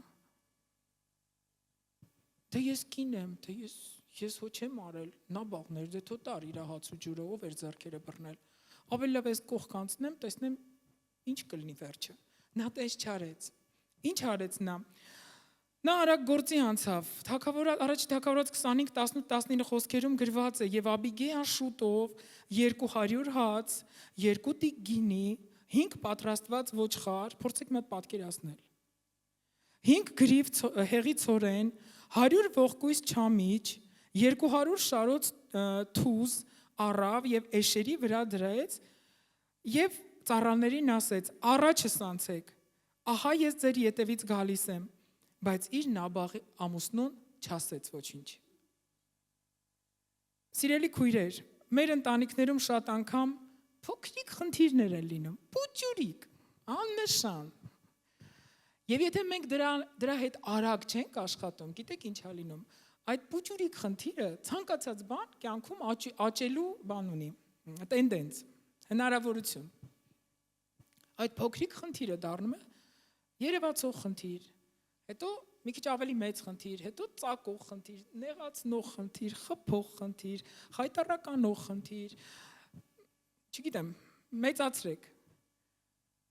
Թե ես կին եմ, թե ես ոչ եմ արել, նա բաղներ, դե թո տար իր հաց ու ջուրը, ով էր ձեռքերը բռնել։ Ավելի լավ ես կողք անցնեմ, տեսնեմ ինչ կլինի վերջը։ Նա տես չարեց։ Ինչ արեց նա։ Նա արագ գործի անցավ։ Առաջ Թագավորաց 25:18-19 խոսքերում գրված է. «Եվ Աբիգեան շուտով 200 հաց, 2 տիկ գինի, 5 պատրաստված ոչխար, փորձեք մի հատ պատկերացնել։ 5 գրիվ հեղի ցորեն, 100 ողկույզ չամիչ, 200 շարոց թուզ առավ եւ էշերի վրա դրեց եւ ծառաներին ասեց. առաջս անցեք, ահա ես ձեր ետևից գալիս եմ, բայց իր Նաբաղի ամուսնուն չասեց ոչինչ»։ Սիրելի քույրեր, մեր ընտանիքներում շատ անգամ փոքրիկ խնդիրներ են լինում, փոքրիկ, աննշան։ Եվ եթե մենք դրա հետ արագ չենք աշխատում, գիտեք ինչ է լինում, այդ փոքրիկ խնդիրը ցանկացած բան կյանքում աճելու բան ունի, տենդենս, հնարավորություն։ Այդ փոքրիկ խնդիրը դառնում է երևացող խնդիր, հետո մի քիչ ավելի մեծ խնդիր, հետո ծակող խնդիր, նեղացնող խնդիր, խփող խնդիր, խայտառականող խնդիր, չգիտեմ, մեծացրեք,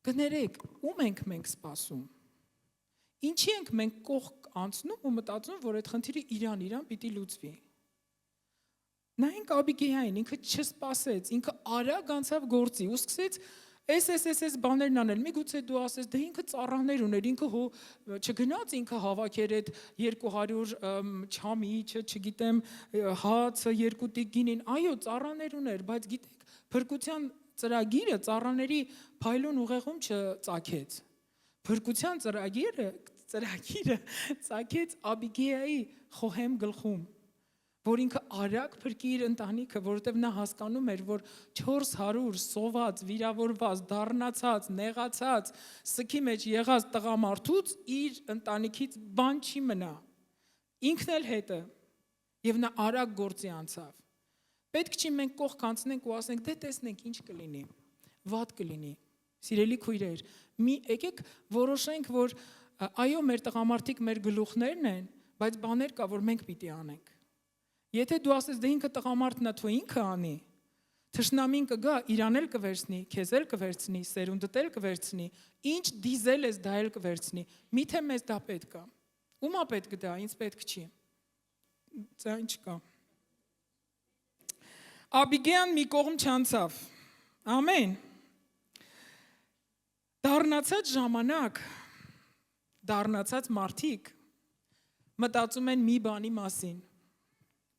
կներեք, ում ենք մենք սպասում, ինչի ենք մենք կողք անցնում ու մտածում, որ այդ խնդիրը իրան պիտի լուծվի։ Նայենք Աբիգեային, ինքը չսպասեց, ինքը արագ անցավ գործի ու սկսեց այս բաներն անել, միգուցե դու ասես, դե ինքը ծառաներ ուներ, ինքը չգնաց ինքը հավաքեր այդ 200 չամիչը, չգիտեմ, հացը, 2 տիկ գինին, այո, ծառաներ ուներ, բայց գիտեք, փրկության ծրագիրը ծառաների փայլուն ուղեղում չծագեց։ Փրկության ծրագիրը ծագեց Աբիգեայի խոհեմ գլխում, որ ինքը արագ փրկի իր ընտանիքը, որովհետև նա հասկանում էր, որ 400 սոված, վիրավորված, դառնացած, նեղացած, սքի մեջ եղած տղամարդուց իր ընտանիքից բան չի մնա։ Ինքն էլ հետը, եւ նա արագ գործի անցավ։ Պետք չի մենք կողք անցնենք ու ասենք, դե տեսնենք ինչ կլինի, վատ կլինի։ Սիրելի քույրեր, եկեք որոշենք, որ այո, մեր տղամարդիկ մեր գլուխներն են, բայց բաներ կա, որ մենք պիտի անենք։ Եթե դու ասես, դե ինքը տղամարդն է, թո ինքը անի, թշնամին կգա, իրան էլ կվերցնի, քեզ էլ կվերցնի, սերունդդ էլ կվերցնի, ինչ դիզել ես, դա էլ կվերցնի։ Միթե մեզ դա պետք է։ Ումա պետք է դա, ինձ պետք չի։ Դա ինչ կա։ Աբիգեան մի կողմ չանցավ։ Ամեն։ Դառնացած ժամանակ, դառնացած մարդիկ մտածում են մի բանի մասին։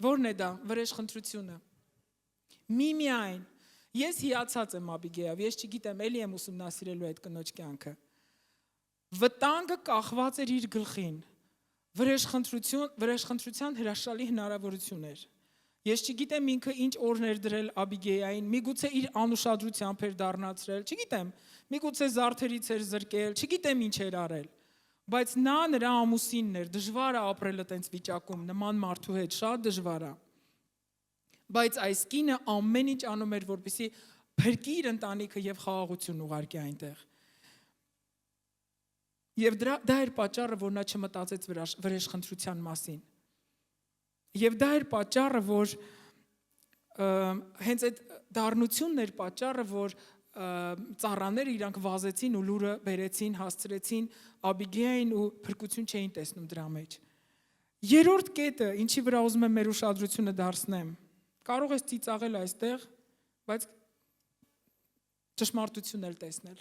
Որն է դա, վրեժխնդրությունը։ Միմիայն, ես հիացած եմ Աբիգեյով, ես չգիտեմ, էլի եմ ուսումնասիրելու այդ կնոջ կյանքը։ Վտանգը կախված էր իր գլխին, վրեժխնդրության հրաշալի հնարավորություն էր։ Ես չգիտեմ ինքը ինչ օրներ դրել Աբիգեյային, միգուցե իր անուշադրությամբ էր դառնացրել, չգիտեմ, միգուցե զարդերից էր զրկել, չգիտեմ ինչ էր արել։ Բայց նրա ամուսինն էր, դժվար է ապրել այդպես վիճակում, նման մարդու հետ, շատ դժվար է։ Բայց այս կինը ամեն ինչ անում էր, որպեսզի փրկի իր ընտանիքը եւ խաղաղություն ուղարկի այնտեղ։ Եվ դա էր պատճառը, որ նա չմտածեց վրեժխնդրության մասին։ Եվ դա էր պատճառը, որ հենց այդ դառնությունն էր պատճառը, որ ծառաները իրանք վազեցին ու լուրը բերեցին, հասցրեցին Աբիգեյին ու փրկություն չէին տեսնում դրա մեջ։ Երրորդ կետը, ինչի վրա ուզում եմ մեր ուշադրությունը դարձնեմ, կարող ես ծիծաղել այստեղ, բայց ճշմարտությունն էլ տեսնել։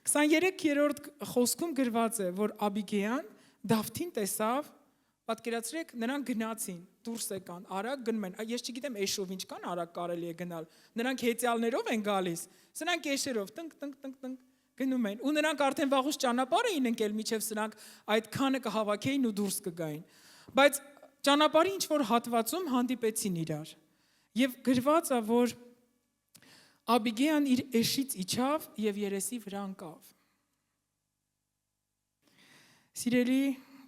23-րդ խոսքում գրված է, որ Աբիգեյան Դավթին տեսավ, պատկերացրեք, նրանք գնացին, դուրս եկան, արագ գնում են, ես չգիտեմ էշով ինչքան արագ կարելի է գնալ, նրանք հեծյալներով են գալիս, սրանք էշերով տնկ գնում են, ու նրանք արդեն վաղուց ճանապարհ էին ընկել, միջև սրանք այդ քանը կհավաքեին ու դուրս կգային, բայց ճանապարհի ինչ-որ հատվածում հանդիպեցին իրար, եւ գրված է, որ Աբիգեյան իր էշից իջավ եւ երեսի վրա ընկավ։ Սիրելի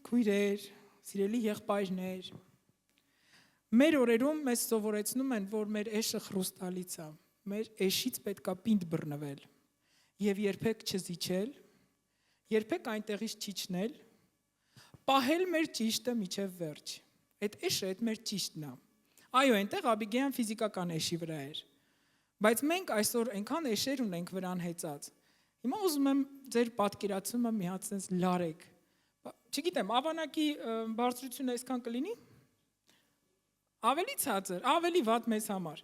քույրեր, սիրելի եղբայրներ, մեր օրերում մեզ սովորեցնում են, որ մեր էշը խրուստալից է, մեր էշից պետք է պինդ բռնվել եւ երբեք չզիջել, երբեք այնտեղից չիջնել, պահել մեր ճիշտը միջև վերջ։ Այդ էշը այդ մեր ճիշտն է։ Այո, այնտեղ Աբիգեյան ֆիզիկական էշի վրա էր։ Բայց մենք այսօր այնքան էշեր ունենք վրան հեծած։ Հիմա ուզում եմ ձեր պատկերացումը մի հատ sense լարեք։ Չգիտեմ, ավանակի բարձրությունը այսքան կլինի։ Ավելի ցածր, ավելի վատ մեզ համար։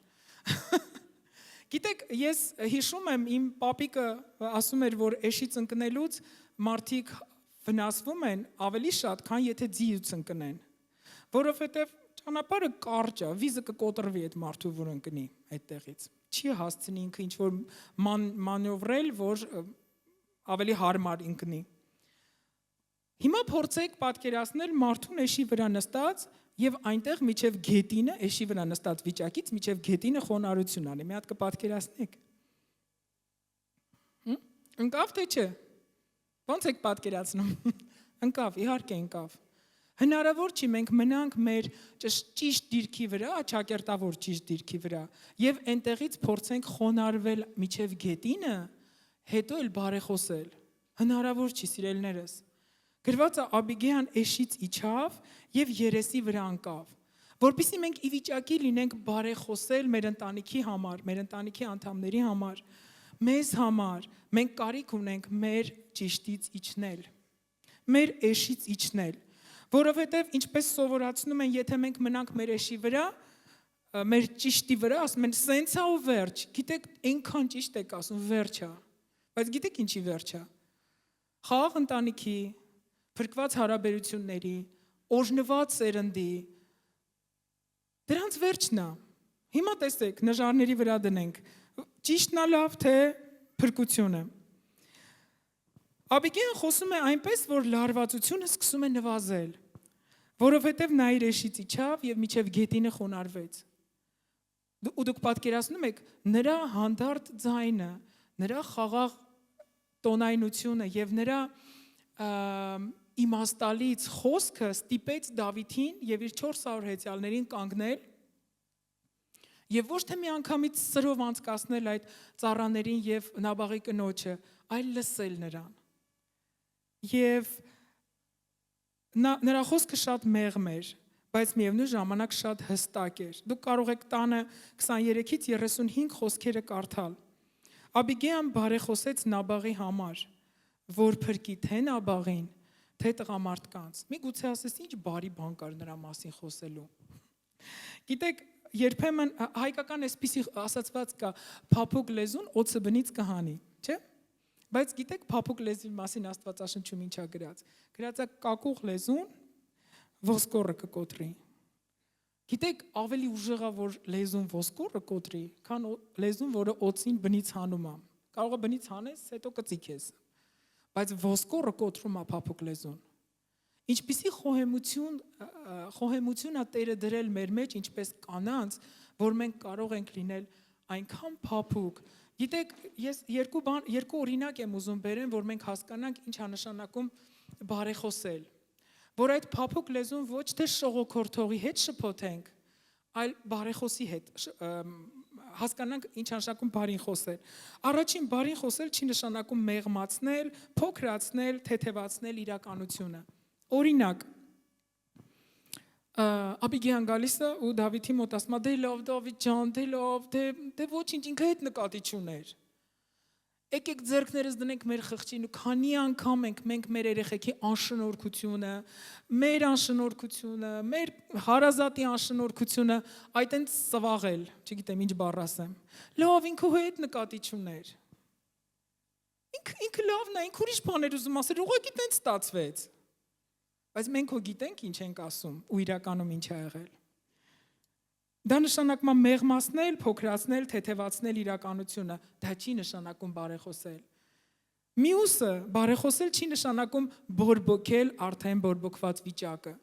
Գիտեք, ես հիշում եմ իմ պապիկը ասում էր, որ էշից ընկնելուց մարդիկ վնասվում են ավելի շատ, քան եթե ձիուց ընկնեն։ Որովհետև ճանապարհը կարճ է, վիզը կկոտրվի այդ մարդու, որ ընկնի այդտեղից։ Չի հասցնի ինքը ինչ որ մանևրել, որ ավելի հարմար ընկնի։ Հիմա փորձեք պատկերացնել մարդուն էշի վրա նստած եւ այնտեղ միջև գետինը էշի վրա նստած վիճակից միջև գետինը խոնարհություն անի։ Մի հատ կպատկերացնեք։ Ընկավ թե չէ։ Ոնց եք պատկերացնում։ Ընկավ, իհարկե ընկավ։ Հնարավոր չի մենք մնանք մեր ճիշտ դիրքի վրա, ճակերտավոր ճիշտ դիրքի վրա եւ այնտեղից փորձենք խոնարհվել միջև գետինը, հետո էլ բարեխոսել։ Հնարավոր չի, սիրելիներս։ Գրված է Աբիգեյան էշից իջավ եւ երեսի վրա ընկավ, որպեսզի մենք ի վիճակի լինենք բարեխոսել մեր ընտանիքի համար, մեր ընտանիքի անդամների համար, մեզ համար, մենք կարիք ունենք մեր ճիշտից իջնել, մեր էշից իջնել, որովհետեւ ինչպես սովորացնում են, եթե մենք մնանք մեր էշի վրա, մեր ճիշտի վրա, ասում են սենց է ու վերջ, գիտեք, այնքան ճիշտ եք ասում, վերջ է, բայց գիտեք ինչի վերջ է, խաղաղ ընտանիքի, փրկված հարաբերությունների, օրհնված սերնդի, դրանց վերջն է։ Հիմա տեսեք, նժարների վրա դնենք, ճիշտն է լավ, թե փրկությունը։ Աբիգեյան խոսում է այնպես, որ լարվածությունը սկսում է նվազել, որովհետև նա իր էշից իջավ եւ միջև գետինը խոնարհվեց։ Ու դուք պատկերացնում եք նրա հանդարտ ձայնը, նրա խաղաղ տոնայնությունը եւ նրա իմաստալից խոսքը ստիպեց Դավիթին եւ իր 400 հեծյալներին կանգնել եւ ոչ թե մի անգամից սրով անցկացնել այդ ծառաներին եւ Նաբաղի կնոջը, այլ լսել նրան։ Եվ նրա խոսքը շատ մեղմ էր, բայց միևնույն ժամանակ շատ հստակ էր։ Դուք կարող եք տանը 23-ից 35 խոսքերը կարդալ։ Աբիգեյան բարեխոսեց Նաբաղի համար, որ փրկի թե Նաբաղին, թե տղամարդկանց։ Միգուցե ասես ինչ բարի բան կար նրա մասին խոսելու։ Գիտեք, երբեմն հայկական էսպիսի ասացված կա փափուկ լեզուն օծը բնից կհանի, չէ՞։ Բայց գիտեք փափուկ լեզվի մասին Աստվածաշնչում ինչա գրած։ Գրած է կակուղ լեզուն ոսկորը կկոտրի։ Գիտեք, ավելի ուժեղա որ լեզուն ոսկորը կոտրի, քան լեզուն, որը օծին բնից հանում է։ Կարող է բնից հանես, հետո կծիքես։ Բայց ոսկորը կոտրում է փափուկ լեզուն։ Ինչպիսի խոհեմություն է Տերը դրել մեր մեջ, ինչպես կանանց, որ մենք կարող ենք լինել այնքան փափուկ։ Գիտեք, ես երկու օրինակ եմ ուզում բերեմ, որ մենք հասկանանք ինչ է նշանակում բարեխոսել։ Որ այդ փափուկ լեզուն ոչ թե շողոքորթողի հետ շփոթենք, այլ բարեխոսի հետ հասկանանք ինչ նշանակում բարին խոսել։ Առաջին բարին խոսել չի նշանակում մեղմացնել, փոքրացնել, թեթևացնել իրականությունը։ Օրինակ, Աբիգեյան գալիս է ու Դավիթի մոտ ասում է՝ «Դե լավ Դավիթ ջան, դե լավ, դե ոչինչ ինքը հետ նկատի չուներ։ Եկեք ձեռքներս դնենք մեր խղճին ու քանի անգամ մենք մեր երեխեքի անշնորհքությունը, մեր անշնորհքությունը, մեր հարազատի անշնորհքությունը այդ են սվաղել, չգիտեմ ինչ բառ ասեմ։ Լավ ինքը հետ նկատի չուներ։ Ինքը լավն է, ինքը ուրիշ բաներ ուզում ասել, ուղղակի տենց ստացվեց։ Բայց մենք հո գիտենք ինչ ենք ասում ու իրականում ինչ է եղել։ Դա նշանակում է մեղմացնել, փոքրացնել, թեթևացնել իրականությունը, դա չի նշանակում բարեխոսել։ Մյուսը բարեխոսել չի նշանակում բորբոքել արդեն բորբոքված վիճակը։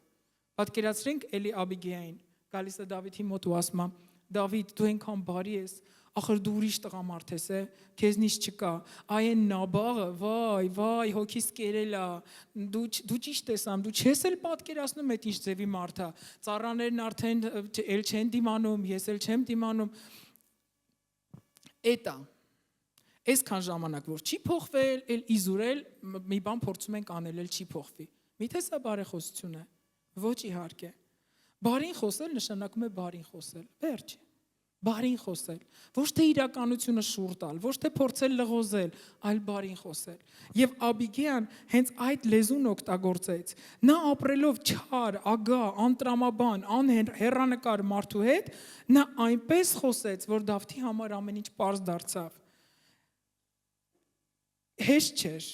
Պատկերացրենք էլի Աբիգեային, գալիս է Դավիթի մոտ ու ասում է՝ «Դավիթ, դու այնքան բարի ես, Ախր դու ուրիշ տղամարդ ես, քեզնից չկա։ Այն Նաբաղը, վայ, հոգիս կերել է։ Դու ճիշտ ես ամ, դու չես էլ պատկերացնում այդ ինչ ձևի մարդ է։ Ծառաներն արդեն էլ չեն դիմանում, ես էլ չեմ դիմանում։ Էտա։ Այսքան ժամանակ որ չի փոխվել, էլ իզուրել մի բան փորձում ենք անել, էլ չի փոխվի։ Միթե սա բարեխոսություն է։ Ոչ իհարկե։ Բարին խոսել նշանակում է բարին խոսել։ Վերջ։ Բարին խոսել, ոչ թե իրականությունը շուռ տալ, ոչ թե փորձել լղոզել, այլ բարին խոսել։ Եվ Աբիգեան հենց այդ լեզուն օգտագործեց։ Նա ապրելով չար, ագա, անտրամաբան, անհեռանկար մարդու հետ, նա այնպես խոսեց, որ Դավթի համար ամեն ինչ պարզ դարձավ։ Հեշտ չէր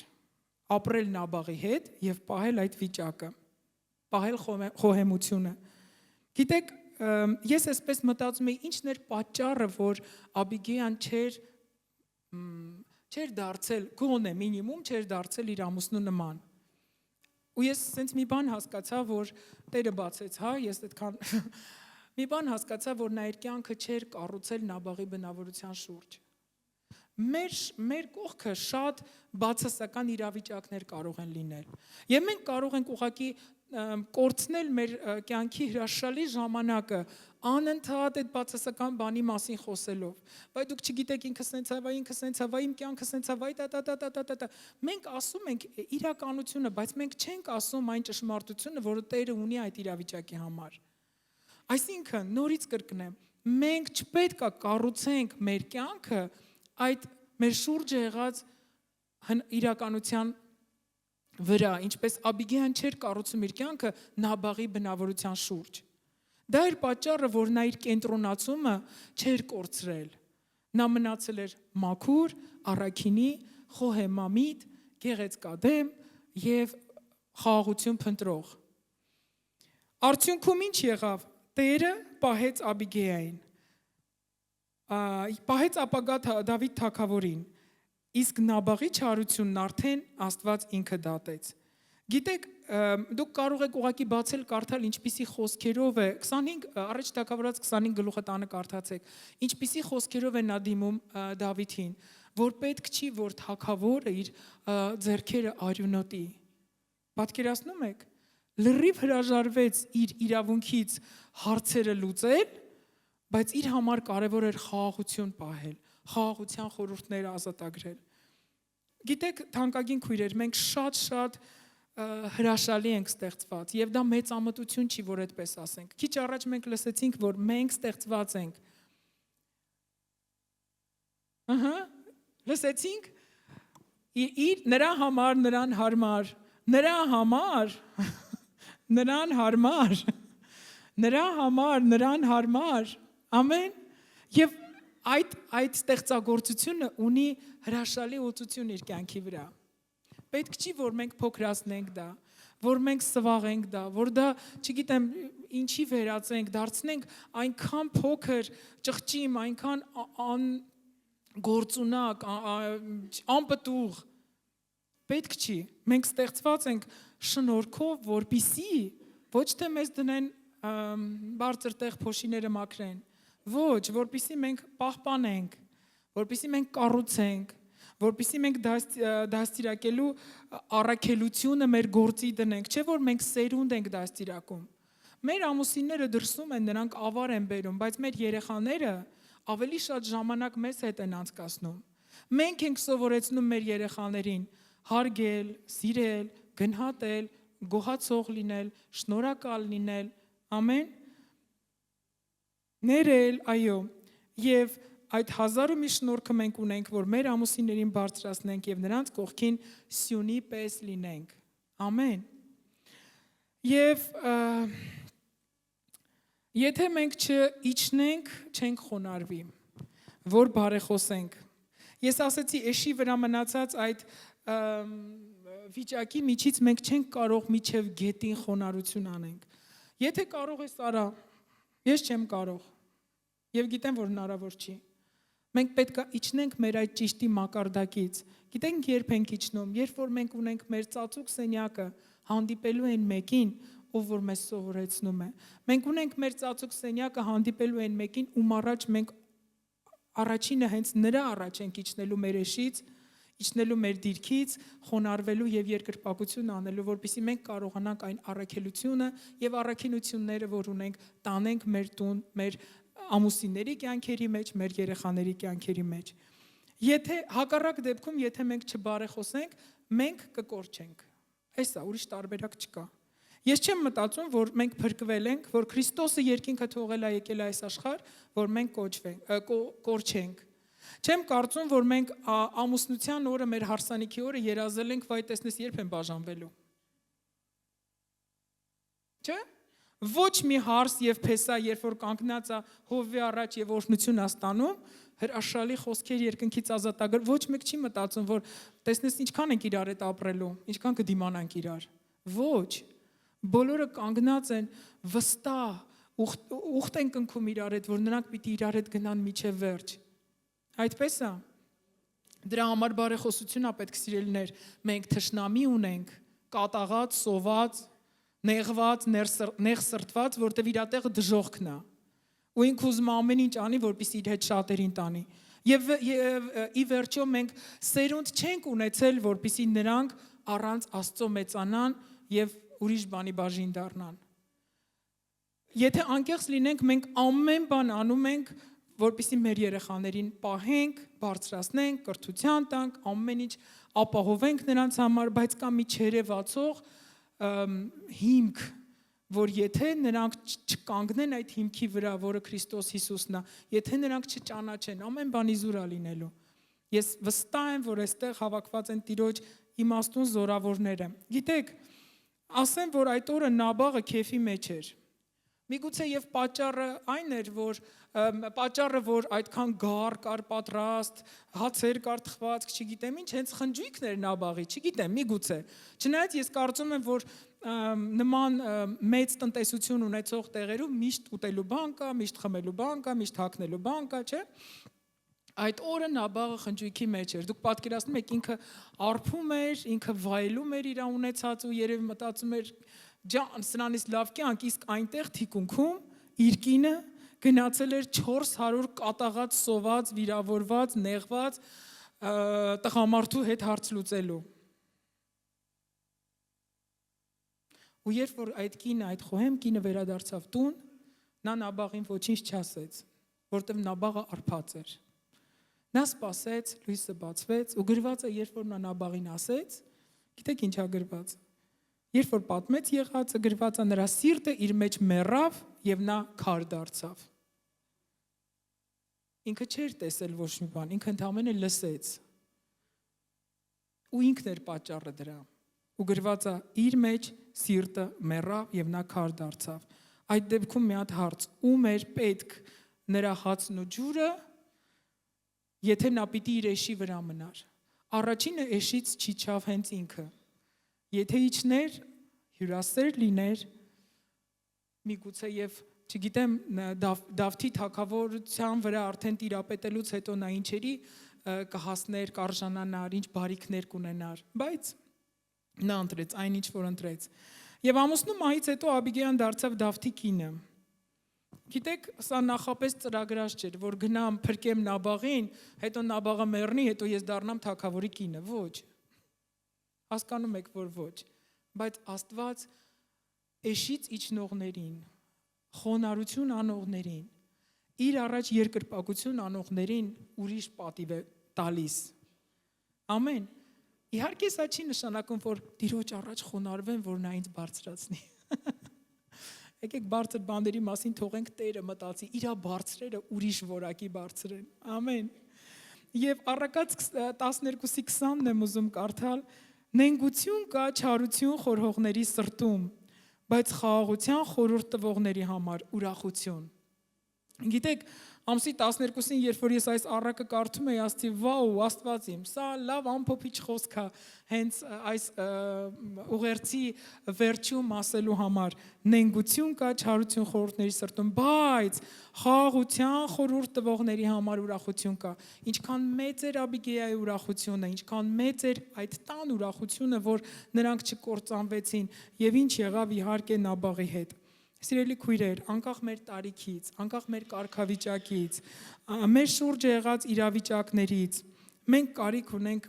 ապրել Նաբաղի հետ եւ պահել այդ վիճակը, պահել խոհեմությունը։ Գիտեք, ես այսպես մտածում եի, ինչն էր պատճառը, որ Աբիգեան չէր դարձել, գոնե մինիմում չէր դարձել իր ամուսնու նման։ Ու ես ասենց մի բան հասկացա, որ Տերը բացեց, ես այդքան մի բան հասկացա, որ նա իր կյանքը չէր կառուցել Նաբաղի բնավորության շուրջ։ Մեր կողքը շատ բացասական իրավիճակներ կարող են լինել։ Եվ մենք կարող ենք ուղղակի կորցնել մեր կյանքի հրաշալի ժամանակը անընդհատ այդ բացասական բանի մասին խոսելով։ Բայց դուք չգիտեք ինքը սենց է, իմ կյանքը սենց է, մենք ասում ենք իրականությունը, բայց մենք չենք ասում այն ճշմարտությունը, որը Տերը ունի այդ իրավիճակի համար։ Այսինքն, նորից կրկնեմ, մենք չպետք է կառուցենք մեր կյանքը այդ մեր շուրջը եղած իրականության վրա, ինչպես Աբիգեան չէր կառուցում իր կյանքը Նաբաղի բնավորության շուրջ։ Դա էր պատճառը, որ նա իր կենտրոնացումը չէր կորցրել։ Նա մնացել էր մաքուր, առաքինի, խոհեմամիտ, գեղեցկադեմ եւ խաղաղություն փնտրող։ Արդյունքում ինչ եղավ։ Տերը պահեց Աբիգեային, պահեց ապագա Դավիթ թագավորին, իսկ Նաբաղի չարությունն արդեն Աստված ինքը դատեց։ Գիտեք, դուք կարող եք ուղղակի բացել կարդալ ինչպիսի խոսքերով է 25 առաջ թագավորած 25 գլուխը տանը կարդացեք, ինչպիսի խոսքերով է նա դիմում Դավիթին, որ պետք չի, որ թագավորը իր ձեռքերը արյունոտի։ Պատկերացնում եք, լրիվ հրաժարվեց իր իրավունքից հարցերը լուծել, բայց իր համար կարևոր էր խաղաղություն պահել, խաղաղության խորհուրդները ազատագրել։ Գիտեք, թանկագին քույրեր, մենք շատ հրաշալի ենք ստեղծված, եւ դա մեծամտություն չի, որ այդպես ասենք։ Քիչ առաջ մենք լսեցինք, որ մենք ստեղծված ենք։ Լսեցինք։ Նրա համար, նրան հարմար, նրա համար, նրան հարմար, նրա համար, նրան հարմար, ամեն, եւ այդ ստեղծագործությունը ունի հրաշալի օծություն իր կյանքի վրա։ Պետք չի, որ մենք փոքրացնենք դա, որ մենք սվաղենք դա, որ դա, չգիտեմ, ինչի վերածենք, դարձնենք այնքան փոքր, ճղճիմ, այնքան գործունակ, անպտուղ։ Պետք չի։ Մենք ստեղծված ենք շնորհքով, որպիսի ոչ թե մեզ դնեն բարձր տեղ փոշիները մաքրեն, ոչ, որպիսի մենք պահպանենք, որպիսի մենք կառուցենք, որպիսի մենք դաստիարակելու առաքելությունը մեր գործի դնենք, չէ որ մենք սերունդ ենք դաստիարակում։ Մեր ամուսինները դրսում են, նրանք ավար են բերում, բայց մեր երեխաները ավելի շատ ժամանակ մեզ հետ են անցկացնում։ Մենք ենք սովորեցնում մեր երեխաներին հարգել, սիրել, գնահատել, գոհացող լինել, շնորհակալ լինել, ամեն, ներել, այո, եւ այդ հազար ու մի շնորհքը մենք ունենք, որ մեր ամուսիններին բարձրացնենք եւ նրանց կողքին սյունի պես լինենք, ամեն։ Եվ եթե մենք չիջնենք, չենք խոնարհվի, որ բարեխոսենք։ Ես ասացի, էշի վրա մնացած այդ վիճակի միջից մենք չենք կարող միջև գետին խոնարհություն անենք։ Եթե կարող ես արա, ես չեմ կարող։ Եվ գիտեմ, որ հնարավոր չի։ Մենք պետք է իջնենք մեր այդ ճիշտի մակարդակից։ Գիտենք երբ ենք իջնում, երբ որ մենք ունենք մեր ծածուկ սենյակը, հանդիպելու են մեկին, ով որ մեզ սովորեցնում է։ Մենք ունենք մեր ծածուկ սենյակը, հանդիպելու են մեկին, ում առաջ մենք Առաջինը հենց նրա առաջ ենք իջնելու մեր էշից, իջնելու մեր դիրքից, խոնարհվելու եւ երկրպագություն անելու, որպեսզի մենք կարողանանք այն առաքելությունը եւ առաքինությունները, որ ունենք, տանենք մեր տուն, մեր ամուսինների կյանքերի մեջ, մեր երեխաների կյանքերի մեջ։ Եթե հակառակ դեպքում, եթե մենք չբարեխոսենք, մենք կկորչենք։ Էսա ուրիշ տարբերակ չկա։ Ես չեմ մտածում, որ մենք փրկվել ենք, որ Քրիստոսը երկինքը թողել է եկել այս աշխարհ, որ մենք կորչենք։ Չեմ կարծում, որ մենք ամուսնության օրը, մեր հարսանիքի օրը երազել ենք, վայ տեսնես երբ են բաժանվելու։ Չէ՞։ Ոչ մի հարս եւ փեսա, երբ որ կանգնած է հովվի առաջ եւ օրհնություն է ստանում, հրաշալի խոսքեր երկնքից ազատագրել, ոչ մեկ չի մտածում, որ տեսնես ինչքան ենք իրար հետ ապրելու, ինչքան կդիմանանք իրար։ Ոչ։ Բոլորը կանգնած են վստահ, ուխտ են կնքում իրար հետ, որ նրանք պիտի իրար հետ գնան մինչև վերջ։ Այդպես է։ Դրա համար բարեխոսություն է պետք սիրելիներ։ Մենք թշնամի ունենք, կատաղած, սոված, նեղված, նեղսրտված, որտեղ իր տեղը դժոխքն է։ Ու ինքը ուզում ամեն ինչ անի, որպեսզի իր հետ շատերին տանի։ Եվ ի վերջո մենք սերունդ չենք ունեցել, որպեսզի նրանք առանց Աստծո մեծանան եւ ուրիշ բանի բաժին դառնան։ Եթե անկեղծ լինենք, մենք ամեն բան անում ենք, որպեսզի մեր երեխաներին պահենք, բարձրացնենք, կրթության տանք, ամեն ինչ ապահովենք նրանց համար, բայց կա մի չերևացող հիմք, որ եթե նրանք չկանգնեն այդ հիմքի վրա, որը Քրիստոս Հիսուսն է, եթե նրանք չճանաչեն, ամեն բանի զուր է լինելու։ Ես վստահ եմ, որ այստեղ հավաքված են Տիրոջ իմաստուն զորավորները։ Գիտեք, ասեմ, որ այդ օրը Նաբաղը քեֆի մեջ էր։ Միգուցե եւ պատճառը, որ այդքան գար կար պատրաստ, հացեր կար թխված, չգիտեմ ինչ, հենց խնջույքն էր Նաբաղի, չգիտեմ, միգուցե։ Չնայած ես կարծում եմ, որ նման մեծ տնտեսություն ունեցող տեղերում միշտ ուտելու բան կա, միշտ խմելու բան կա, միշտ հագնելու բան կա, չէ՞։ Այդ օրը Նաբաղը խնջույքի մեջ էր։ Դուք պատկերացնում եք, ինքը արփում էր, ինքը վայելում էր իր ունեցած ու երևի մտածում էր ջան, սրանից լավ կյանք, իսկ այնտեղ թիկունքում իր կինը գնացել էր 400 կատաղած, սոված, վիրավորված, նեղված տղամարդու հետ հարց լուծելու։ Ու երբ որ այդ կինը, այդ խոհեմ կինը վերադարձավ տուն, նա Նաբաղին ոչինչ չասեց, որտեղ Նաբաղը արփած էր։ Նա սպասեց, լույսը բացվեց ու գրված է, երբ որ նա Նաբաղին ասեց, գիտեք ինչ է գրված։ Երբ որ պատմեց եղածը, գրված է նրա սիրտը իր մեջ մեռավ եւ նա քար դարձավ։ Ինքը չէր տեսել ոչ մի բան, ինքը ընդամենը լսեց։ Ու ինքն էր պատճառը դրա։ Ու գրված է իր մեջ սիրտը մեռավ եւ նա քար դարձավ։ Այդ դեպքում մի հատ հարց, ում էր պետք նրա հացն ու ջուրը, եթե նա պիտի իր էշի վրա մնար։ Առաջինը էշից չիջավ հենց ինքը։ Եթե իջներ, հյուրասեր լիներ, միգուցե եւ չգիտեմ Դավթի թագավորության վրա արդեն տիրապետելուց հետո նա ինչերի կհասներ, կարժանանար, ինչ բարիքներ կունենար, բայց նա ընտրեց այն ինչ որ ընտրեց։ Եվ ամուսնու մահից հետո Աբիգեյան դարձավ Դավթի կինը։ Գիտեք, սա նախապես ծրագրած չէր, որ գնամ փրկեմ Նաբաղին, հետո Նաբաղը մեռնի, հետո ես դառնամ թագավորի կինը, ոչ։ Հասկանում եք, որ ոչ, բայց Աստված էշից իջնողներին, խոնարհություն անողներին, իր առաջ երկրպագություն անողներին ուրիշ պատիվ է տալիս։ Ամեն։ Իհարկե սա չի նշանակում, որ Տիրոջ առաջ խոնարհվեմ, որ նա ինձ բարձրացնի։ Եկեք բարձր բաների մասին թողենք Տերը մտածի, իրա բարձրերը ուրիշ որակի բարձր են։ Ամեն։ Եվ Առակաց 12:20-ն եմ ուզում կարդալ. նենգություն կա չարություն խորհողների սրտում, բայց խաղաղության խորհուրդ տվողների համար ուրախություն։ Գիտեք, ամսի 12-ին, երբ որ ես այս առակը կարդում էի, ասացի, վաու, Աստված իմ, սա լավ ամփոփիչ խոսք է հենց այս ուղերձի վերջում ասելու համար։ Նենգություն կա չարություն խորհուրդների սրտում, բայց խաղաղության խորհուրդ տվողների համար ուրախություն կա։ Ինչքան մեծ էր Աբիգեայի ուրախությունը, ինչքան մեծ էր այդ տան ուրախությունը, որ նրանք չկործանվեցին, եւ ինչ եղավ իհարկե Նաբաղի հետ։ Սիրելի քույրեր, անկախ մեր տարիքից, անկախ մեր կարգավիճակից, մեր շուրջը եղած իրավիճակներից, մենք կարիք ունենք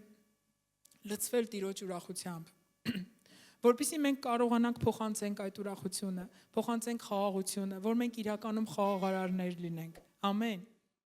լցվել Տիրոջ ուրախությամբ, որպեսզի մենք կարողանանք փոխանցենք այդ ուրախությունը, փոխանցենք խաղաղությունը, որ մենք իրականում խաղաղարարներ լինենք։ Ամեն։